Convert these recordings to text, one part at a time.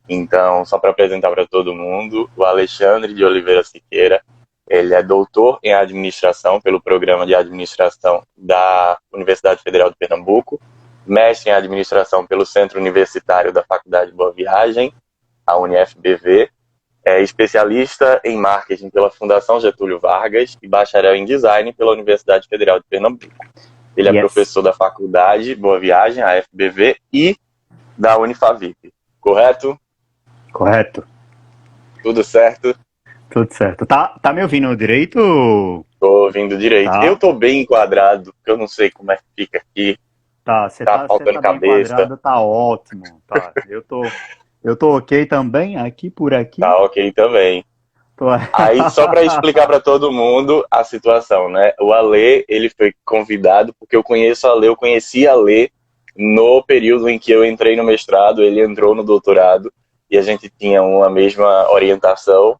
Então, só para apresentar para todo mundo, o Alexandre de Oliveira Siqueira, ele é doutor em administração pelo Programa de Administração da Universidade Federal de Pernambuco, mestre em administração pelo Centro Universitário da Faculdade Boa Viagem, a UniFBV, é especialista em marketing pela Fundação Getúlio Vargas e bacharel em design pela Universidade Federal de Pernambuco. Ele é Yes. professor da Faculdade Boa Viagem, a FBV, e da Unifavip, correto? Correto. Tudo certo? Tudo certo. Tá me ouvindo direito? Tô ouvindo direito. Tá. Eu tô bem enquadrado, porque eu não sei como é que fica aqui. Tá, você Tá você faltando tá bem cabeça. enquadrado, tá ótimo. Tá. Eu tô ok também, aqui por aqui. Tá ok também. Tô... Aí, só para explicar para todo mundo a situação, né? O Ale, ele foi convidado, porque eu conheço a Ale, eu conheci a Ale no período em que eu entrei no mestrado, ele entrou no doutorado, e a gente tinha uma mesma orientação,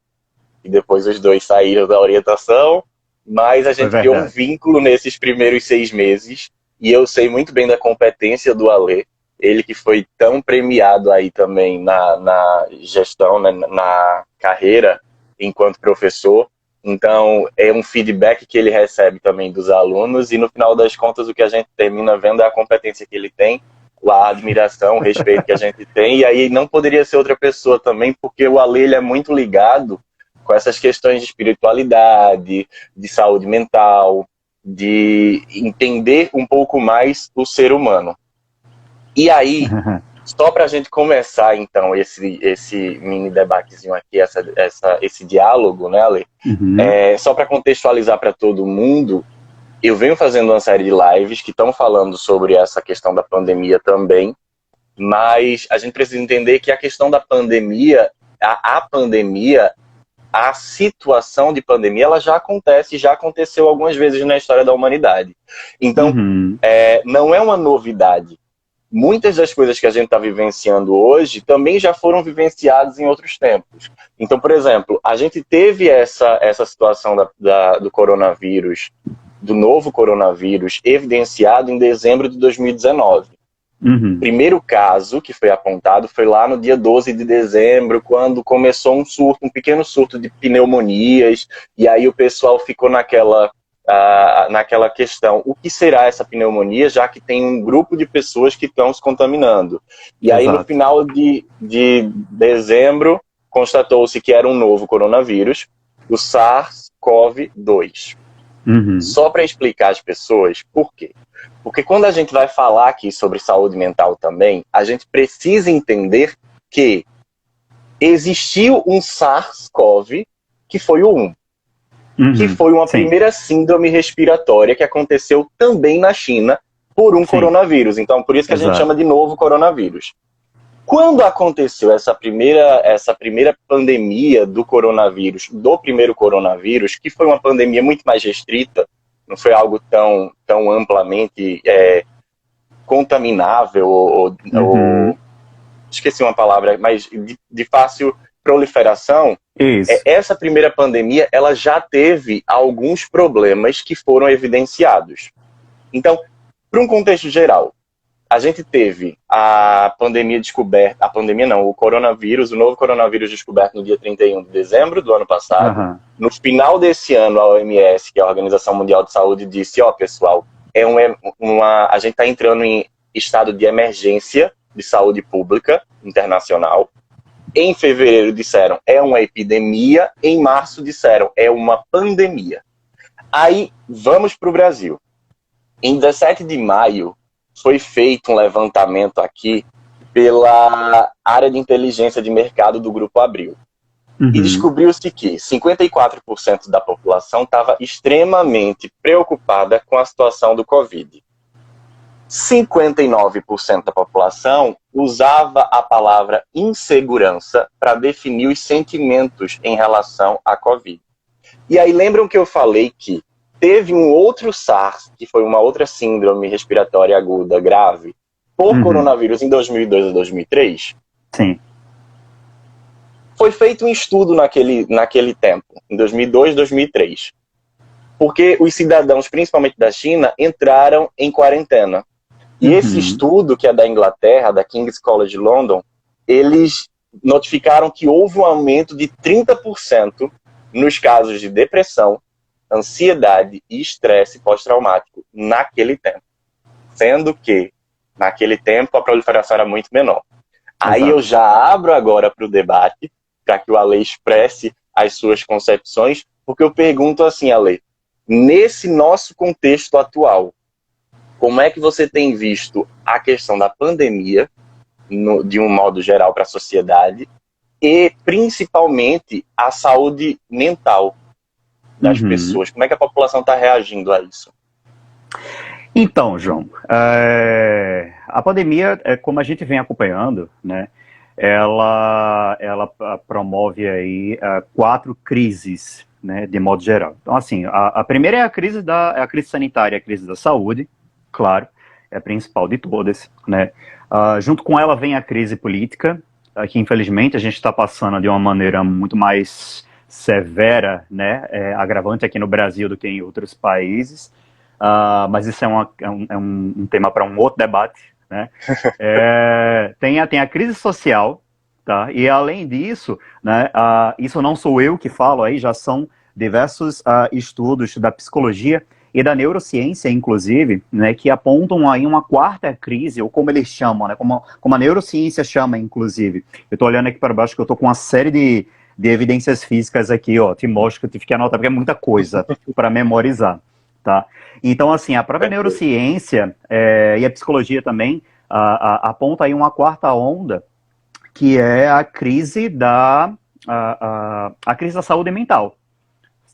e depois os dois saíram da orientação, mas a Foi gente criou um verdade. vínculo nesses primeiros 6 meses, e eu sei muito bem da competência do Ale, ele que foi tão premiado aí também na gestão, né, na carreira enquanto professor. Então, é um feedback que ele recebe também dos alunos, e no final das contas o que a gente termina vendo é a competência que ele tem, a admiração, o respeito que a gente tem, e aí não poderia ser outra pessoa também, porque o Ale, ele é muito ligado com essas questões de espiritualidade, de saúde mental, de entender um pouco mais o ser humano. E aí, só para a gente começar, então, esse mini debatezinho aqui, esse diálogo, né, Ale? Uhum. Só para contextualizar para todo mundo, eu venho fazendo uma série de lives que estão falando sobre essa questão da pandemia também, mas a gente precisa entender que a questão da pandemia, a pandemia, a situação de pandemia, ela já acontece, já aconteceu algumas vezes na história da humanidade. Então, Uhum. não é uma novidade. Muitas das coisas que a gente está vivenciando hoje também já foram vivenciadas em outros tempos. Então, por exemplo, a gente teve essa situação do coronavírus, do novo coronavírus, evidenciado em dezembro de 2019. O Uhum. primeiro caso que foi apontado foi lá no dia 12 de dezembro, quando começou um pequeno surto de pneumonias, e aí o pessoal ficou naquela questão, o que será essa pneumonia, já que tem um grupo de pessoas que estão se contaminando. E aí no Exato. final de dezembro, constatou-se que era um novo coronavírus, o SARS-CoV-2. Uhum. Só para explicar às pessoas por quê. Porque quando a gente vai falar aqui sobre saúde mental também, a gente precisa entender que existiu um SARS-CoV, que foi o 1, que Uhum. foi uma Sim, primeira síndrome respiratória que aconteceu também na China por um sim, coronavírus. Então, por isso que a gente exato. chama de novo coronavírus. Quando aconteceu essa primeira pandemia do coronavírus, do primeiro coronavírus, que foi uma pandemia muito mais restrita, não foi algo tão amplamente contaminável, Uhum. esqueci uma palavra, mas de fácil proliferação, Isso. essa primeira pandemia ela já teve alguns problemas que foram evidenciados. Então, para um contexto geral, a gente teve a pandemia descoberta, o coronavírus, o novo coronavírus descoberto no dia 31 de dezembro do ano passado. Uhum. No final desse ano, a OMS, que é a Organização Mundial de Saúde, disse, pessoal, a gente está entrando em estado de emergência de saúde pública internacional. Em fevereiro disseram, é uma epidemia. Em março disseram, é uma pandemia. Aí, vamos para o Brasil. Em 17 de maio, foi feito um levantamento aqui pela área de inteligência de mercado do Grupo Abril. E Uhum. descobriu-se que 54% da população estava extremamente preocupada com a situação do Covid. 59% da população usava a palavra insegurança para definir os sentimentos em relação à Covid. E aí lembram que eu falei que teve um outro SARS, que foi uma outra síndrome respiratória aguda grave, por coronavírus em 2002 a 2003? Sim. Foi feito um estudo naquele tempo, em 2002, 2003. porque os cidadãos, principalmente da China, entraram em quarentena. E esse estudo, que é da Inglaterra, da King's College London, eles notificaram que houve um aumento de 30% nos casos de depressão, ansiedade e estresse pós-traumático naquele tempo. Sendo que, naquele tempo, a proliferação era muito menor. Aí eu já abro agora para o debate, para que o Ale expresse as suas concepções, porque eu pergunto assim, Ale, nesse nosso contexto atual, como é que você tem visto a questão da pandemia, de um modo geral para a sociedade, e principalmente a saúde mental das pessoas? Como é que a população está reagindo a isso? Então, João, a pandemia, como a gente vem acompanhando, né, ela promove aí 4 crises, né, de modo geral. Então, assim, a primeira é a crise sanitária, a crise da saúde, claro, é a principal de todas, né. Junto com ela vem a crise política, que infelizmente a gente está passando de uma maneira muito mais severa, né, agravante aqui no Brasil do que em outros países. Mas isso é um tema para um outro debate, né? Tem a crise social, tá? E além disso, né, isso não sou eu que falo, aí já são diversos estudos da psicologia e da neurociência, inclusive, né, que apontam aí uma 4ª crise, ou como eles chamam, né, como a neurociência chama, inclusive. Eu estou olhando aqui para baixo que eu estou com uma série de evidências físicas aqui, ó, te mostro que eu tive que anotar, porque é muita coisa para memorizar, tá? Então, assim, a própria neurociência e a psicologia também aponta aí uma 4ª onda, que é a crise da crise da saúde mental,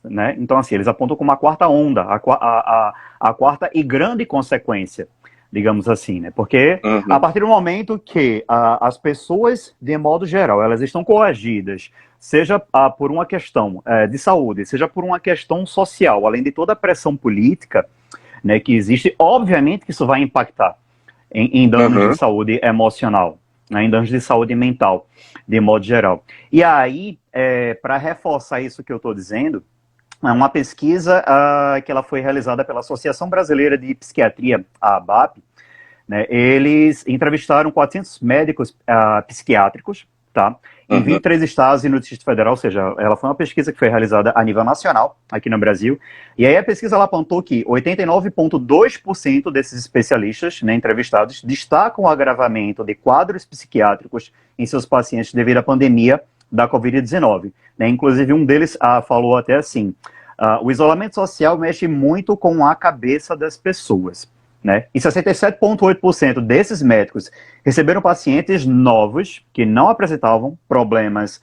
né? Então, assim, eles apontam como uma 4ª onda, a 4ª e grande consequência, digamos assim, né? Porque a partir do momento que as pessoas, de modo geral, elas estão coagidas, seja por uma questão de saúde, seja por uma questão social, além de toda a pressão política, né, que existe, obviamente que isso vai impactar em danos de saúde emocional, né, em danos de saúde mental, de modo geral. E aí, para reforçar isso que eu estou dizendo, é uma pesquisa que ela foi realizada pela Associação Brasileira de Psiquiatria, a ABAP, né, eles entrevistaram 400 médicos psiquiátricos, tá? Em 23 estados e no Distrito Federal, ou seja, ela foi uma pesquisa que foi realizada a nível nacional, aqui no Brasil, e aí a pesquisa ela apontou que 89,2% desses especialistas, né, entrevistados destacam o agravamento de quadros psiquiátricos em seus pacientes devido à pandemia da Covid-19. Né? Inclusive, um deles falou até assim, o isolamento social mexe muito com a cabeça das pessoas. Né? E 67,8% desses médicos receberam pacientes novos que não apresentavam problemas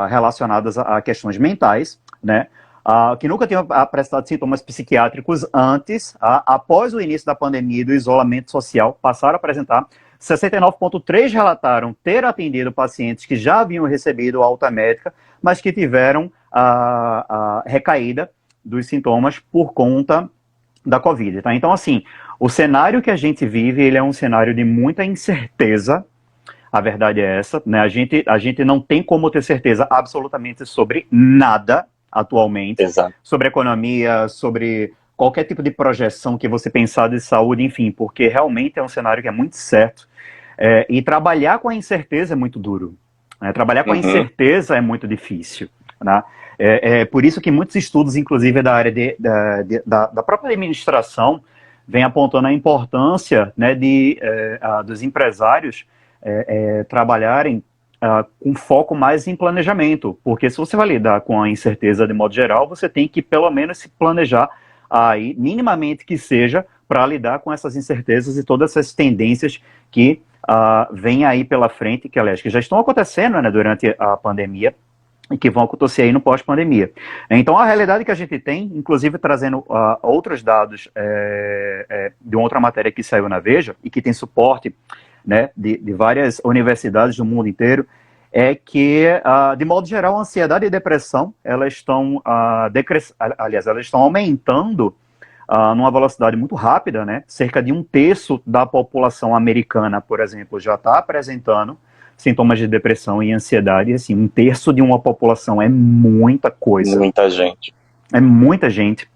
relacionados a questões mentais, né? Que nunca tinham apresentado sintomas psiquiátricos antes, após o início da pandemia e do isolamento social, passaram a apresentar. 69,3% relataram ter atendido pacientes que já haviam recebido alta médica, mas que tiveram recaída dos sintomas por conta da Covid, tá? Então, assim, o cenário que a gente vive, ele é um cenário de muita incerteza, a verdade é essa, né? A gente não tem como ter certeza absolutamente sobre nada atualmente, Exato. Sobre economia, sobre qualquer tipo de projeção que você pensar de saúde, enfim, porque realmente é um cenário que é muito certo, e trabalhar com a incerteza é muito duro, né? Trabalhar com a incerteza é muito difícil, né? É por isso que muitos estudos, inclusive da área da própria administração, vem apontando a importância, né, dos empresários trabalharem com foco mais em planejamento, porque se você vai lidar com a incerteza de modo geral, você tem que pelo menos se planejar aí, minimamente que seja, para lidar com essas incertezas e todas essas tendências que vêm aí pela frente, que aliás, que já estão acontecendo, né, durante a pandemia, e que vão acontecer aí no pós-pandemia. Então, a realidade que a gente tem, inclusive trazendo outros dados de uma outra matéria que saiu na Veja, e que tem suporte, né, de várias universidades do mundo inteiro, é que, de modo geral, a ansiedade e a depressão, elas estão elas estão aumentando numa velocidade muito rápida, né? Cerca de 1/3 da população americana, por exemplo, já está apresentando sintomas de depressão e ansiedade, e assim, 1/3 de uma população é muita coisa. Muita gente. É muita gente,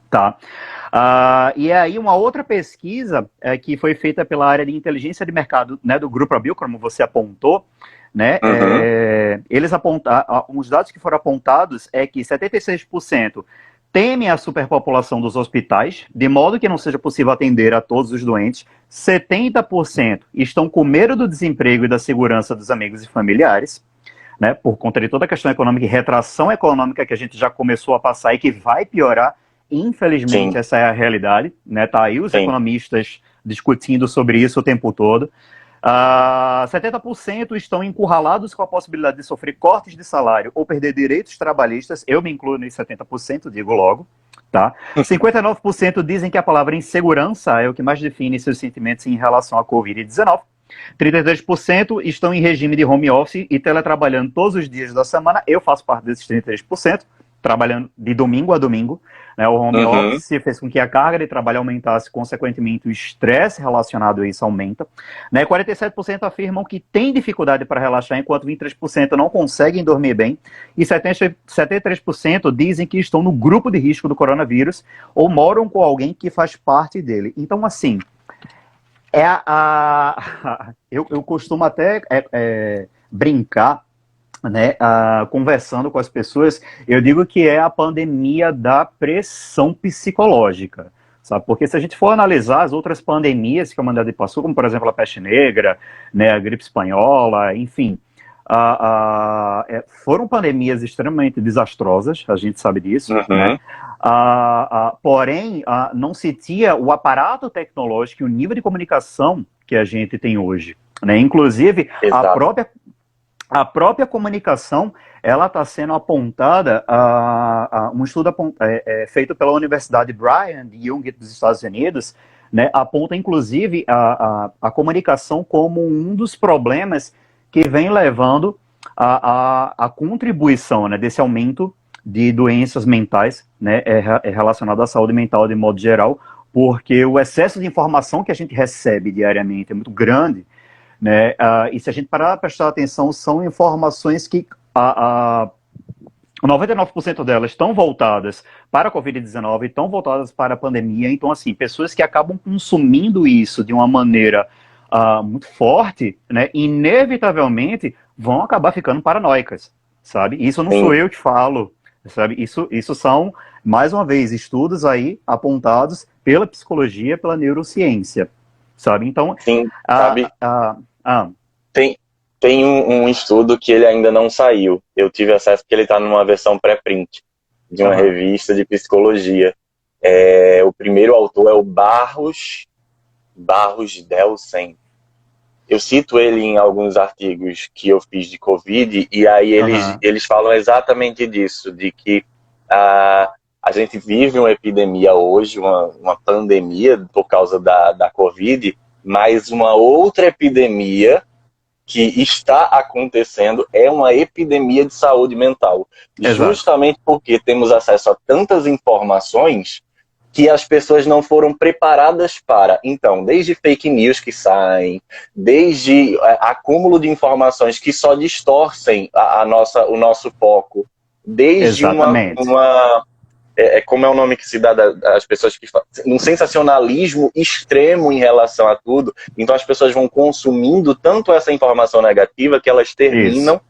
tá? E aí uma outra pesquisa que foi feita pela área de inteligência de mercado, né, do Grupo Abil, como você apontou, né, Uhum. eles apontaram, os dados que foram apontados é que 76% temem a superpopulação dos hospitais, de modo que não seja possível atender a todos os doentes, 70% estão com medo do desemprego e da segurança dos amigos e familiares, né, por conta de toda a questão econômica e retração econômica que a gente já começou a passar e que vai piorar. Infelizmente, Sim, essa é a realidade, né? Tá aí os sim. economistas discutindo sobre isso o tempo todo. 70% estão encurralados com a possibilidade de sofrer cortes de salário ou perder direitos trabalhistas. Eu me incluo nos 70%, digo logo. Tá? 59% dizem que a palavra insegurança é o que mais define seus sentimentos em relação à Covid-19. 33% estão em regime de home office e teletrabalhando todos os dias da semana. Eu faço parte desses 33%, trabalhando de domingo a domingo. Né? O home Uhum. office fez com que a carga de trabalho aumentasse, consequentemente o estresse relacionado a isso aumenta. Né? 47% afirmam que têm dificuldade para relaxar, enquanto 23% não conseguem dormir bem. E 73% dizem que estão no grupo de risco do coronavírus ou moram com alguém que faz parte dele. Então, assim, eu costumo até brincar, né, conversando com as pessoas, eu digo que é a pandemia da pressão psicológica, sabe? Porque se a gente for analisar as outras pandemias que a humanidade passou, como por exemplo a peste negra, né, a gripe espanhola, enfim, foram pandemias extremamente desastrosas, a gente sabe disso, né? Uhum. Porém, não se tinha o aparato tecnológico e o nível de comunicação que a gente tem hoje, né? Inclusive, Exato. a própria comunicação, ela está sendo apontada a um estudo feito pela Universidade Brigham Young dos Estados Unidos, né, aponta inclusive a comunicação como um dos problemas que vem levando a contribuição, né, desse aumento de doenças mentais, né, relacionado à saúde mental de modo geral, porque o excesso de informação que a gente recebe diariamente é muito grande, né? E se a gente parar para prestar atenção, são informações que 99% delas estão voltadas para a Covid-19, estão voltadas para a pandemia. Então, assim, pessoas que acabam consumindo isso de uma maneira muito forte, né, inevitavelmente vão acabar ficando paranoicas, sabe? Isso não sou Sim, eu que falo, sabe? Isso são, mais uma vez, estudos aí apontados pela psicologia, pela neurociência, sabe? Então, sim, a, sabe? a, a, Tem, tem um estudo que ele ainda não saiu. Eu tive acesso porque ele está numa versão pré-print de uma a, revista de psicologia. O primeiro autor é o Barros Delsen. Eu cito ele em alguns artigos que eu fiz de Covid, e aí eles, a, eles falam exatamente disso, de que a, a gente vive uma epidemia hoje, uma pandemia por causa da Covid, mas uma outra epidemia que está acontecendo é uma epidemia de saúde mental, exato. justamente porque temos acesso a tantas informações que as pessoas não foram preparadas para. Então, desde fake news que saem, desde acúmulo de informações que só distorcem o nosso foco, desde Exatamente. como é o nome que se dá às pessoas que fazem um sensacionalismo extremo em relação a tudo. Então as pessoas vão consumindo tanto essa informação negativa que elas Isso. terminam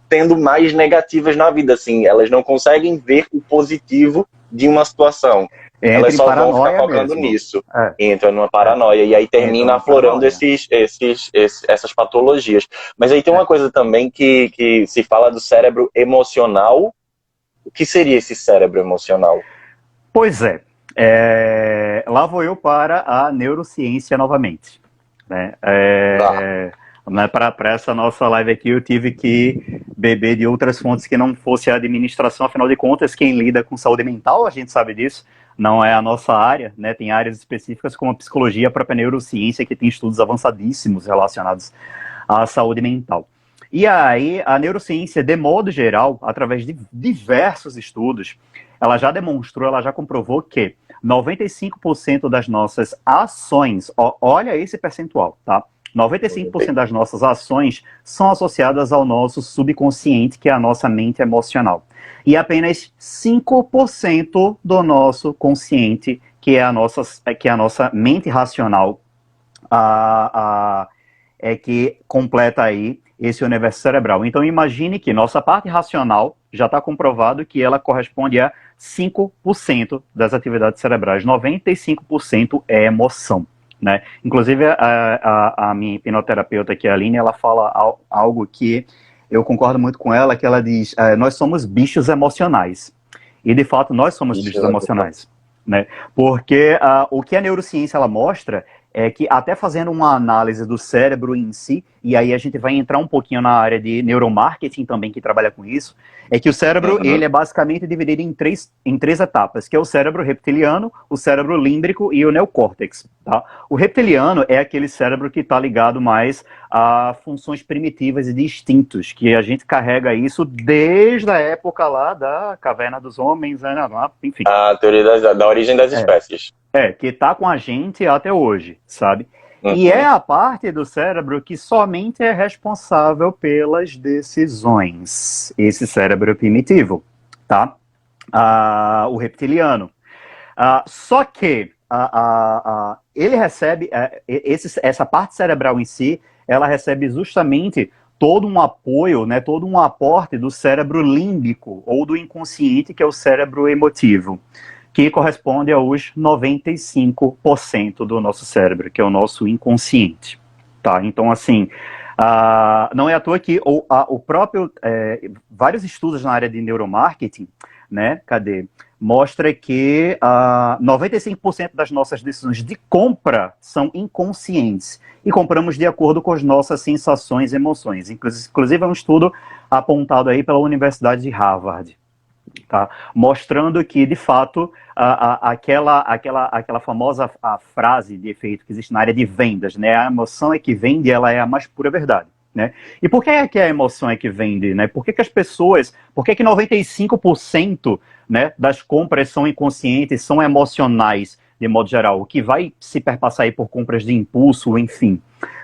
tendo mais negativas na vida, assim, elas não conseguem ver o positivo de uma situação. Elas Entra em só vão ficar paranoia focando mesmo. nisso. É, Entra numa é. paranoia e aí Entra termina numa aflorando paranoia. essas patologias. Mas aí tem uma É. coisa também que se fala do cérebro emocional. O que seria esse cérebro emocional? Pois é. Lá vou eu para a neurociência novamente. Né? Ah, Para essa nossa live aqui, eu tive que beber de outras fontes que não fosse a administração, afinal de contas, quem lida com saúde mental, a gente sabe disso, não é a nossa área, né? Tem áreas específicas como a psicologia, a própria neurociência, que tem estudos avançadíssimos relacionados à saúde mental. E aí, a neurociência, de modo geral, através de diversos estudos, ela já demonstrou, ela já comprovou que 95% das nossas ações, olha esse percentual, tá? 95% das nossas ações são associadas ao nosso subconsciente, que é a nossa mente emocional. E apenas 5% do nosso consciente, que é a nossa mente racional, é que completa aí esse universo cerebral. Então imagine que nossa parte racional já está comprovado que ela corresponde a 5% das atividades cerebrais. 95% é emoção. Né? Inclusive, a minha hipnoterapeuta aqui, a Aline, ela fala algo que eu concordo muito com ela, que ela diz, nós somos bichos emocionais. E, de fato, nós somos bichos emocionais. Né? Porque o que a neurociência ela mostra é que, até fazendo uma análise do cérebro em si, e aí a gente vai entrar um pouquinho na área de neuromarketing também, que trabalha com isso, é que o cérebro, ele é basicamente dividido em três etapas, que é o cérebro reptiliano, o cérebro límbrico e o neocórtex. Tá? O reptiliano é aquele cérebro que está ligado mais a funções primitivas e de instintos, que a gente carrega isso desde a época lá da caverna dos homens, né? Enfim. A teoria da origem das espécies. Que está com a gente até hoje, sabe? E é a parte do cérebro que somente é responsável pelas decisões. Esse cérebro primitivo, tá? O reptiliano. Só que ele recebe, essa parte cerebral em si, ela recebe justamente todo um apoio, né, todo um aporte do cérebro límbico, ou do inconsciente, que é o cérebro emotivo, que corresponde aos 95% do nosso cérebro, que é o nosso inconsciente. Tá? Então, assim, não é à toa que o próprio, vários estudos na área de neuromarketing, né, mostra que 95% das nossas decisões de compra são inconscientes, e compramos de acordo com as nossas sensações e emoções. Inclusive, é um estudo apontado aí pela Universidade de Harvard. Tá? Mostrando que, de fato, aquela famosa frase de efeito que existe na área de vendas, né? A emoção é que vende, ela é a mais pura verdade. Né? E por que é que a emoção é que vende? Né? Por que as pessoas, por que 95%, né, das compras são inconscientes, são emocionais, de modo geral? O que vai se perpassar aí por compras de impulso, enfim.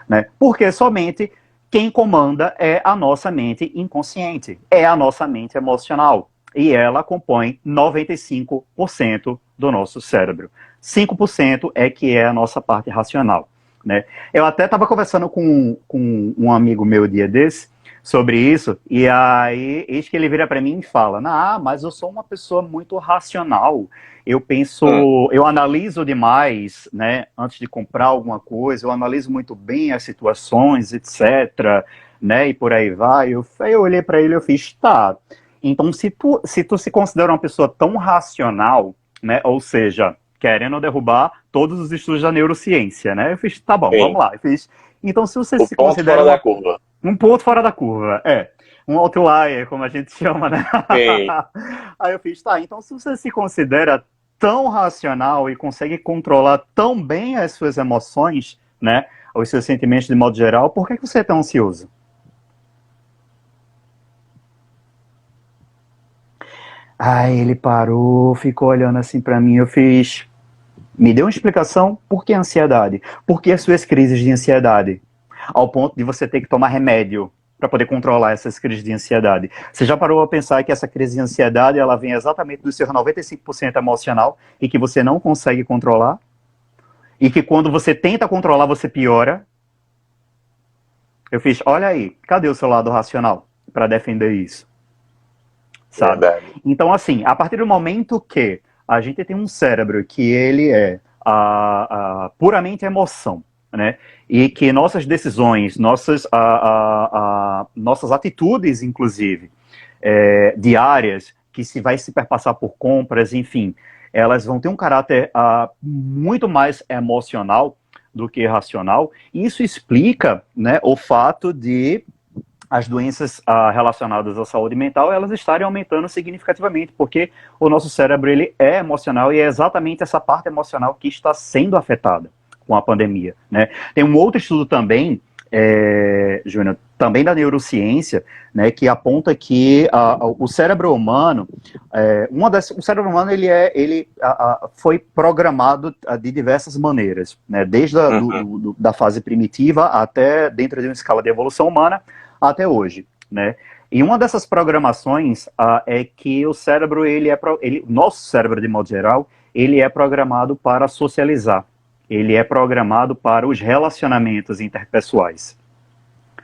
Né? Porque somente quem comanda é a nossa mente inconsciente, é a nossa mente emocional. E ela compõe 95% do nosso cérebro. 5% é que é a nossa parte racional. Né? Eu até estava conversando com um amigo meu dia desse sobre isso, e aí eis que ele vira para mim e fala, mas eu sou uma pessoa muito racional, eu penso, eu analiso demais, né, antes de comprar alguma coisa, eu analiso muito bem as situações, etc., né, e por aí vai. Eu olhei para ele e eu fiz, tá, então se tu se considera uma pessoa tão racional, né, ou seja, querendo derrubar todos os estudos da neurociência, né? Eu fiz, tá bom, vamos lá. Eu fiz, então, se você se considera fora da curva. Um ponto fora da curva, um outlier, como a gente chama, né? Sim. Aí eu fiz, tá, então se você se considera tão racional e consegue controlar tão bem as suas emoções, né, os seus sentimentos de modo geral, por que você é tão ansioso? Aí ele parou, ficou olhando assim pra mim, eu fiz... Me deu uma explicação por que ansiedade. Por que as suas crises de ansiedade? Ao ponto de você ter que tomar remédio para poder controlar essas crises de ansiedade. Você já parou a pensar que essa crise de ansiedade ela vem exatamente do seu 95% emocional e que você não consegue controlar? E que quando você tenta controlar, você piora? Eu fiz, olha aí, cadê o seu lado racional para defender isso? Sabe? Verdade. Então, assim, a partir do momento que a gente tem um cérebro que ele é puramente emoção, né? E que nossas decisões, nossas atitudes, inclusive, diárias, que vai se perpassar por compras, enfim, elas vão ter um caráter muito mais emocional do que racional. E isso explica, né, o fato de as doenças relacionadas à saúde mental, elas estarem aumentando significativamente, porque o nosso cérebro ele é emocional e é exatamente essa parte emocional que está sendo afetada com a pandemia. Né? Tem um outro estudo também Júnior, também da neurociência, né, que aponta que o cérebro humano, o cérebro humano ele foi programado de diversas maneiras, né, desde da fase primitiva até dentro de uma escala de evolução humana até hoje, né. E uma dessas programações é que o cérebro, nosso cérebro de modo geral, ele é programado para socializar. Ele é programado para os relacionamentos interpessoais.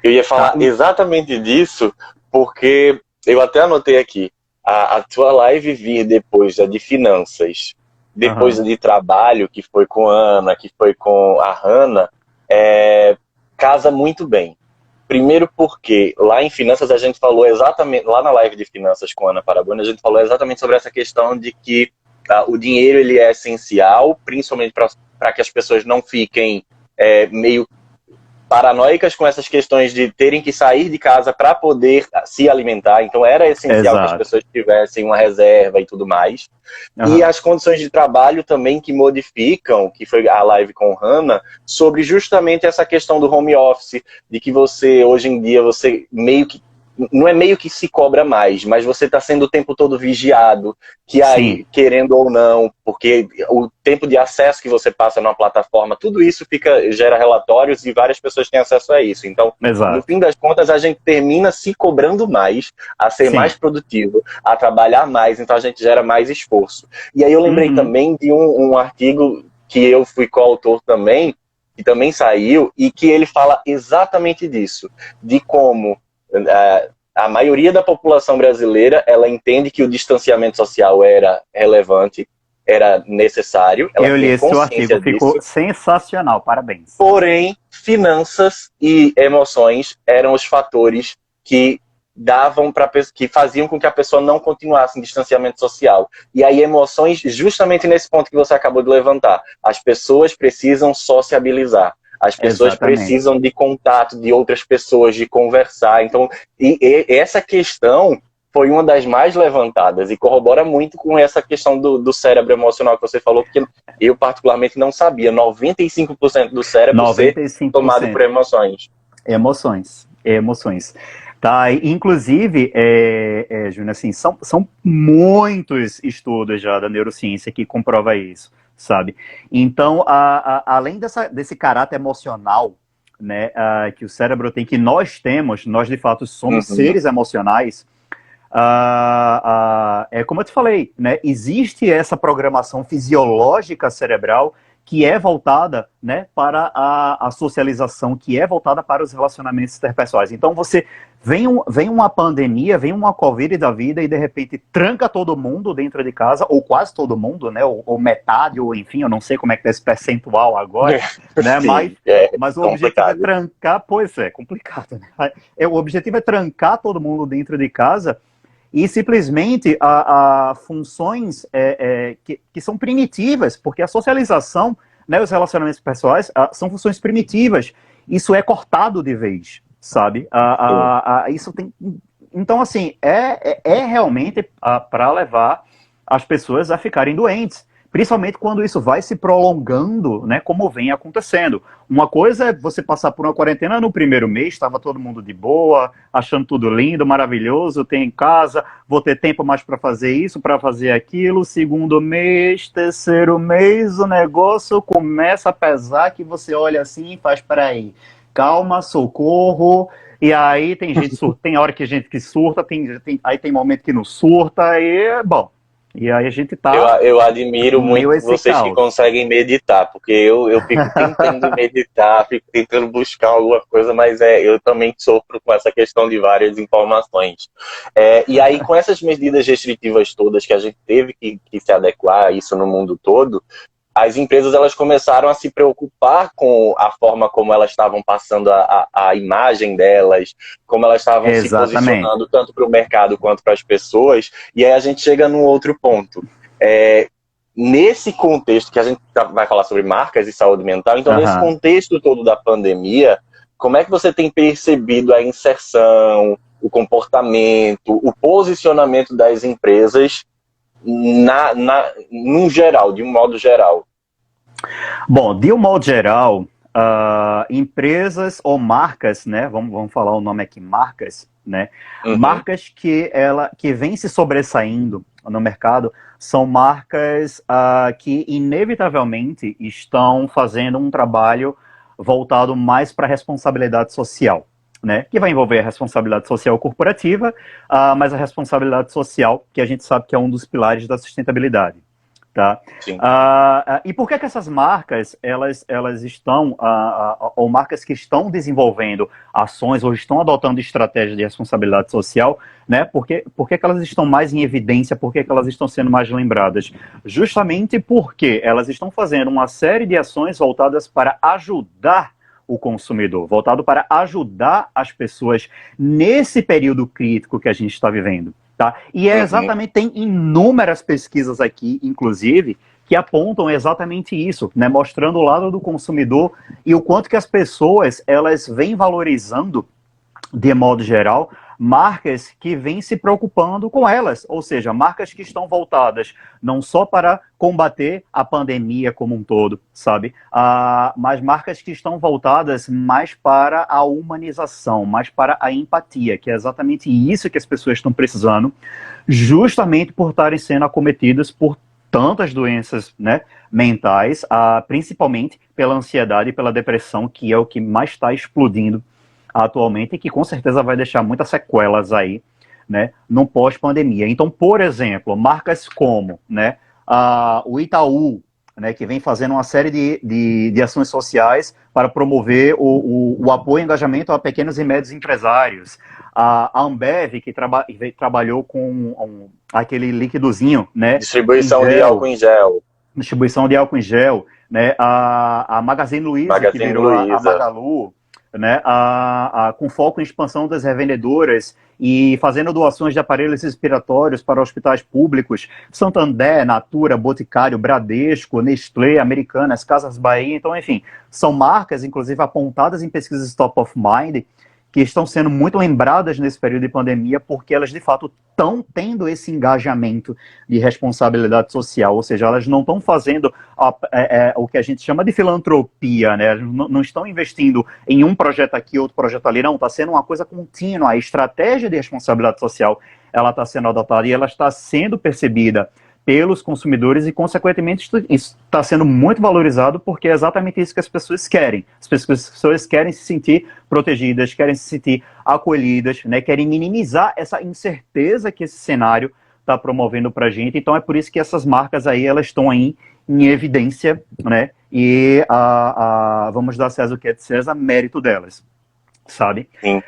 Eu ia falar exatamente disso, porque eu até anotei aqui, a tua live vir depois da de finanças, depois da de trabalho, que foi com a Ana, que foi com a Hannah, casa muito bem. Primeiro porque lá em finanças a gente falou exatamente, lá na live de finanças com a Ana Paraboni, a gente falou exatamente sobre essa questão de que o dinheiro ele é essencial, principalmente para que as pessoas não fiquem meio paranoicas com essas questões de terem que sair de casa para poder se alimentar. Então era essencial que as pessoas tivessem uma reserva e tudo mais. E as condições de trabalho também que modificam, que foi a live com Hannah, sobre justamente essa questão do home office, de que você, hoje em dia, você meio que não é meio que se cobra mais, mas você está sendo o tempo todo vigiado, que aí, querendo ou não, porque o tempo de acesso que você passa numa plataforma, tudo isso gera relatórios e várias pessoas têm acesso a isso. Então, no fim das contas, a gente termina se cobrando mais, a ser mais produtivo, a trabalhar mais, então a gente gera mais esforço. E aí eu lembrei também de um artigo que eu fui coautor também, que também saiu, e que ele fala exatamente disso, de como a maioria da população brasileira, ela entende que o distanciamento social era relevante, era necessário. Ela eu li esse artigo, ficou sensacional, parabéns. Porém, finanças e emoções eram os fatores que que faziam com que a pessoa não continuasse em distanciamento social. E aí emoções, justamente nesse ponto que você acabou de levantar, as pessoas precisam sociabilizar. As pessoas precisam de contato de outras pessoas, de conversar. Então, essa questão foi uma das mais levantadas e corrobora muito com essa questão do cérebro emocional que você falou, porque eu particularmente não sabia. 95% do cérebro 95%. Ser tomado por emoções. Emoções. Tá, inclusive, Júnior, assim, são muitos estudos já da neurociência que comprova isso, sabe? Então, além desse caráter emocional, né, que o cérebro tem, que nós temos, nós de fato somos seres emocionais, como eu te falei, né, existe essa programação fisiológica cerebral que é voltada, né, para a socialização, que é voltada para os relacionamentos interpessoais. Então você vem uma pandemia, vem uma Covid da vida e de repente tranca todo mundo dentro de casa, ou quase todo mundo, né, ou metade, ou enfim, eu não sei como é que é esse percentual agora, né, Sim, mas o objetivo é trancar, pois é complicado, né? O objetivo é trancar todo mundo dentro de casa e simplesmente funções que são primitivas, porque a socialização, né, os relacionamentos pessoais são funções primitivas. Isso é cortado de vez, sabe? Isso tem. Então, assim, é realmente para levar as pessoas a ficarem doentes. Principalmente quando isso vai se prolongando, né, como vem acontecendo. Uma coisa é você passar por uma quarentena no primeiro mês, estava todo mundo de boa, achando tudo lindo, maravilhoso, tem em casa, vou ter tempo mais para fazer isso, para fazer aquilo. Segundo mês, terceiro mês, o negócio começa a pesar, que você olha assim e faz, peraí, calma, socorro. E aí tem gente tem hora que gente que surta, aí tem momento que não surta, e bom. E aí a gente tá... Eu admiro muito vocês que conseguem meditar, porque eu fico tentando meditar, fico tentando buscar alguma coisa, mas eu também sofro com essa questão de várias informações. E aí, com essas medidas restritivas todas que a gente teve que se adequar a isso no mundo todo, as empresas elas começaram a se preocupar com a forma como elas estavam passando a imagem delas, como elas estavam se posicionando tanto para o mercado quanto para as pessoas. E aí a gente chega num outro ponto. Nesse contexto que a gente vai falar sobre marcas e saúde mental, então nesse contexto todo da pandemia, como é que você tem percebido a inserção, o comportamento, o posicionamento das empresas num geral, de um modo geral? Bom, de um modo geral, empresas ou marcas, né? Vamos falar o nome aqui, marcas, né? Uhum. Marcas que vêm se sobressaindo no mercado são marcas que inevitavelmente estão fazendo um trabalho voltado mais para a responsabilidade social, né? Que vai envolver a responsabilidade social corporativa, mas a responsabilidade social, que a gente sabe que é um dos pilares da sustentabilidade. Tá? Sim. E por que essas marcas, elas estão, ou marcas que estão desenvolvendo ações ou estão adotando estratégias de responsabilidade social, né? Por que elas estão mais em evidência, por que elas estão sendo mais lembradas? Justamente porque elas estão fazendo uma série de ações voltadas para ajudar o consumidor, voltado para ajudar as pessoas nesse período crítico que a gente está vivendo. Tá? E exatamente, tem inúmeras pesquisas aqui, inclusive, que apontam exatamente isso, né? Mostrando o lado do consumidor e o quanto que as pessoas elas vêm valorizando, de modo geral, marcas que vêm se preocupando com elas, ou seja, marcas que estão voltadas não só para combater a pandemia como um todo, sabe? Mas marcas que estão voltadas mais para a humanização, mais para a empatia, que é exatamente isso que as pessoas estão precisando, justamente por estarem sendo acometidas por tantas doenças, né, mentais, principalmente pela ansiedade e pela depressão, que é o que mais está explodindo atualmente e que com certeza vai deixar muitas sequelas aí, né, no pós-pandemia. Então, por exemplo, marcas como, né, o Itaú, né, que vem fazendo uma série de ações sociais para promover o apoio e engajamento a pequenos e médios empresários. A Ambev, que trabalhou com aquele líquidozinho, né, Distribuição de álcool em gel. Distribuição de álcool em gel, né, a Magazine Luiza, que virou a Magalu, né, com foco em expansão das revendedoras e fazendo doações de aparelhos respiratórios para hospitais públicos, Santander, Natura, Boticário, Bradesco, Nestlé, Americanas, Casas Bahia, então, enfim, são marcas, inclusive, apontadas em pesquisas top of mind, que estão sendo muito lembradas nesse período de pandemia, porque elas, de fato, estão tendo esse engajamento de responsabilidade social, ou seja, elas não estão fazendo o que a gente chama de filantropia, né? Elas não estão investindo em um projeto aqui, outro projeto ali, não, está sendo uma coisa contínua, a estratégia de responsabilidade social, ela está sendo adotada e ela está sendo percebida pelos consumidores e, consequentemente, isso está sendo muito valorizado porque é exatamente isso que as pessoas querem. As pessoas querem se sentir protegidas, querem se sentir acolhidas, né? Querem minimizar essa incerteza que esse cenário está promovendo para a gente. Então, é por isso que essas marcas aí, elas estão aí em evidência, né? E vamos dar a César o que é de César, mérito delas, sabe? Sim.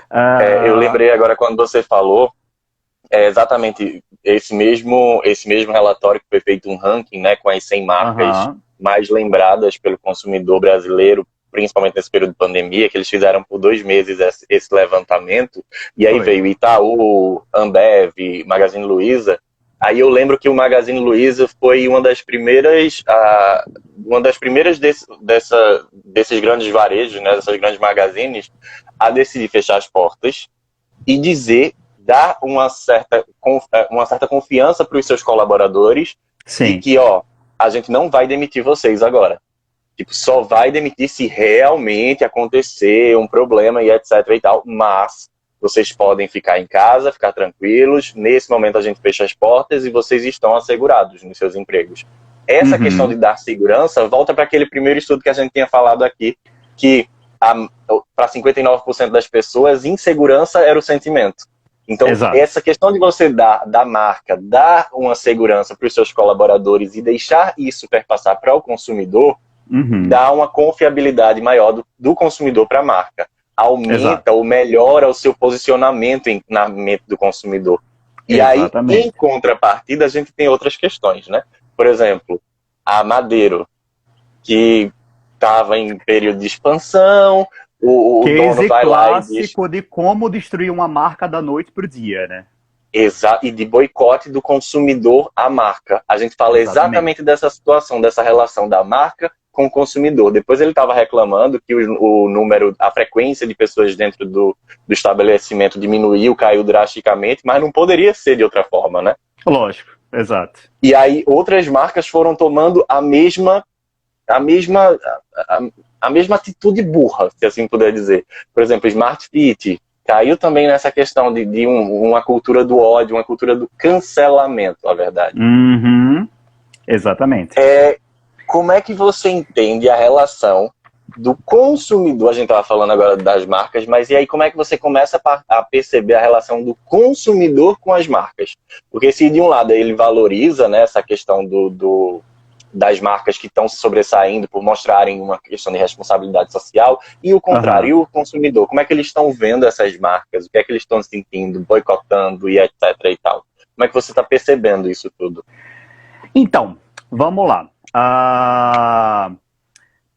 Eu lembrei agora quando você falou, exatamente esse mesmo relatório que foi feito um ranking, né, com as 100 marcas mais lembradas pelo consumidor brasileiro, principalmente nesse período de pandemia, que eles fizeram por 2 meses esse levantamento, e aí veio Itaú, Ambev, Magazine Luiza. Aí eu lembro que o Magazine Luiza foi uma das primeiras desses grandes varejos, né, dessas grandes magazines, a decidir fechar as portas e dar uma certa confiança para os seus colaboradores. Sim. E que, a gente não vai demitir vocês agora. Tipo, só vai demitir se realmente acontecer um problema e etc e tal, mas vocês podem ficar em casa, ficar tranquilos, nesse momento a gente fecha as portas e vocês estão assegurados nos seus empregos. Essa questão de dar segurança volta para aquele primeiro estudo que a gente tinha falado aqui, que para 59% das pessoas, insegurança era o sentimento. Então, essa questão de você da marca, dar uma segurança para os seus colaboradores e deixar isso perpassar para o consumidor, dá uma confiabilidade maior do consumidor para a marca. Aumenta ou melhora o seu posicionamento na mente do consumidor. E aí, em contrapartida, a gente tem outras questões, né? Por exemplo, a Madeiro, que estava em período de expansão, o dono vai lá e diz... clássico de como destruir uma marca da noite para o dia, né? E de boicote do consumidor à marca. A gente fala exatamente dessa situação, dessa relação da marca com o consumidor. Depois ele estava reclamando que o número, a frequência de pessoas dentro do estabelecimento diminuiu, caiu drasticamente, mas não poderia ser de outra forma, né? Lógico, exato. E aí outras marcas foram tomando a mesma a mesma, a, a mesma atitude burra, se assim puder dizer. Por exemplo, Smart Fit caiu também nessa questão de uma cultura do ódio, uma cultura do cancelamento, na verdade. Uhum, exatamente. Como é que você entende a relação do consumidor? A gente estava falando agora das marcas, mas e aí como é que você começa a perceber a relação do consumidor com as marcas? Porque se de um lado ele valoriza, né, essa questão das marcas que estão se sobressaindo por mostrarem uma questão de responsabilidade social, e o contrário, e o consumidor, como é que eles estão vendo essas marcas? O que é que eles estão sentindo, boicotando e etc e tal? Como é que você está percebendo isso tudo? Então, vamos lá.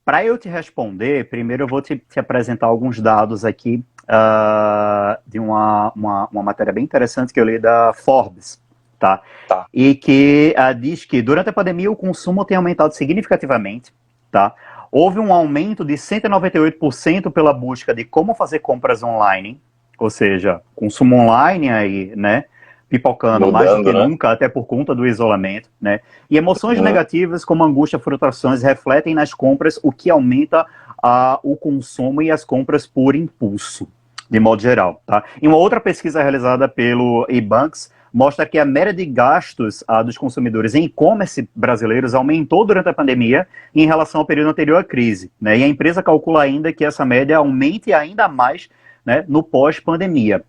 Para eu te responder, primeiro eu vou te apresentar alguns dados aqui de uma matéria bem interessante que eu li da Forbes, tá? E que diz que durante a pandemia o consumo tem aumentado significativamente, tá? Houve um aumento de 198% pela busca de como fazer compras online, ou seja, consumo online aí, né? Pipocando mais do que nunca, até por conta do isolamento, né? E emoções negativas como angústia, frustrações refletem nas compras, o que aumenta o consumo e as compras por impulso, de modo geral, tá? E uma outra pesquisa realizada pelo eBanks mostra que a média de gastos dos consumidores em e-commerce brasileiros aumentou durante a pandemia em relação ao período anterior à crise, né? E a empresa calcula ainda que essa média aumente ainda mais, né, no pós-pandemia.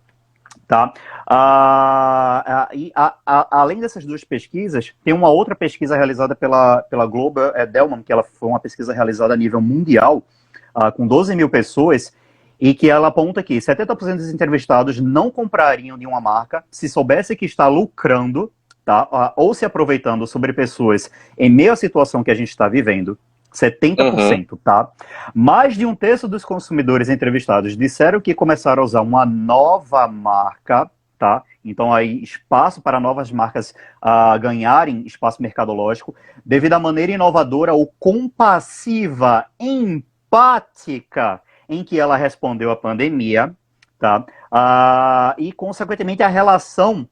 Tá? Além dessas duas pesquisas, tem uma outra pesquisa realizada pela Global Delman, que ela foi uma pesquisa realizada a nível mundial, com 12 mil pessoas, e que ela aponta que 70% dos entrevistados não comprariam de uma marca se soubesse que está lucrando, tá? Ou se aproveitando sobre pessoas em meio à situação que a gente está vivendo. 70%, tá? Mais de um terço dos consumidores entrevistados disseram que começaram a usar uma nova marca, tá? Então aí espaço para novas marcas ganharem espaço mercadológico devido à maneira inovadora ou compassiva, empática em que ela respondeu à pandemia, tá? E consequentemente a relação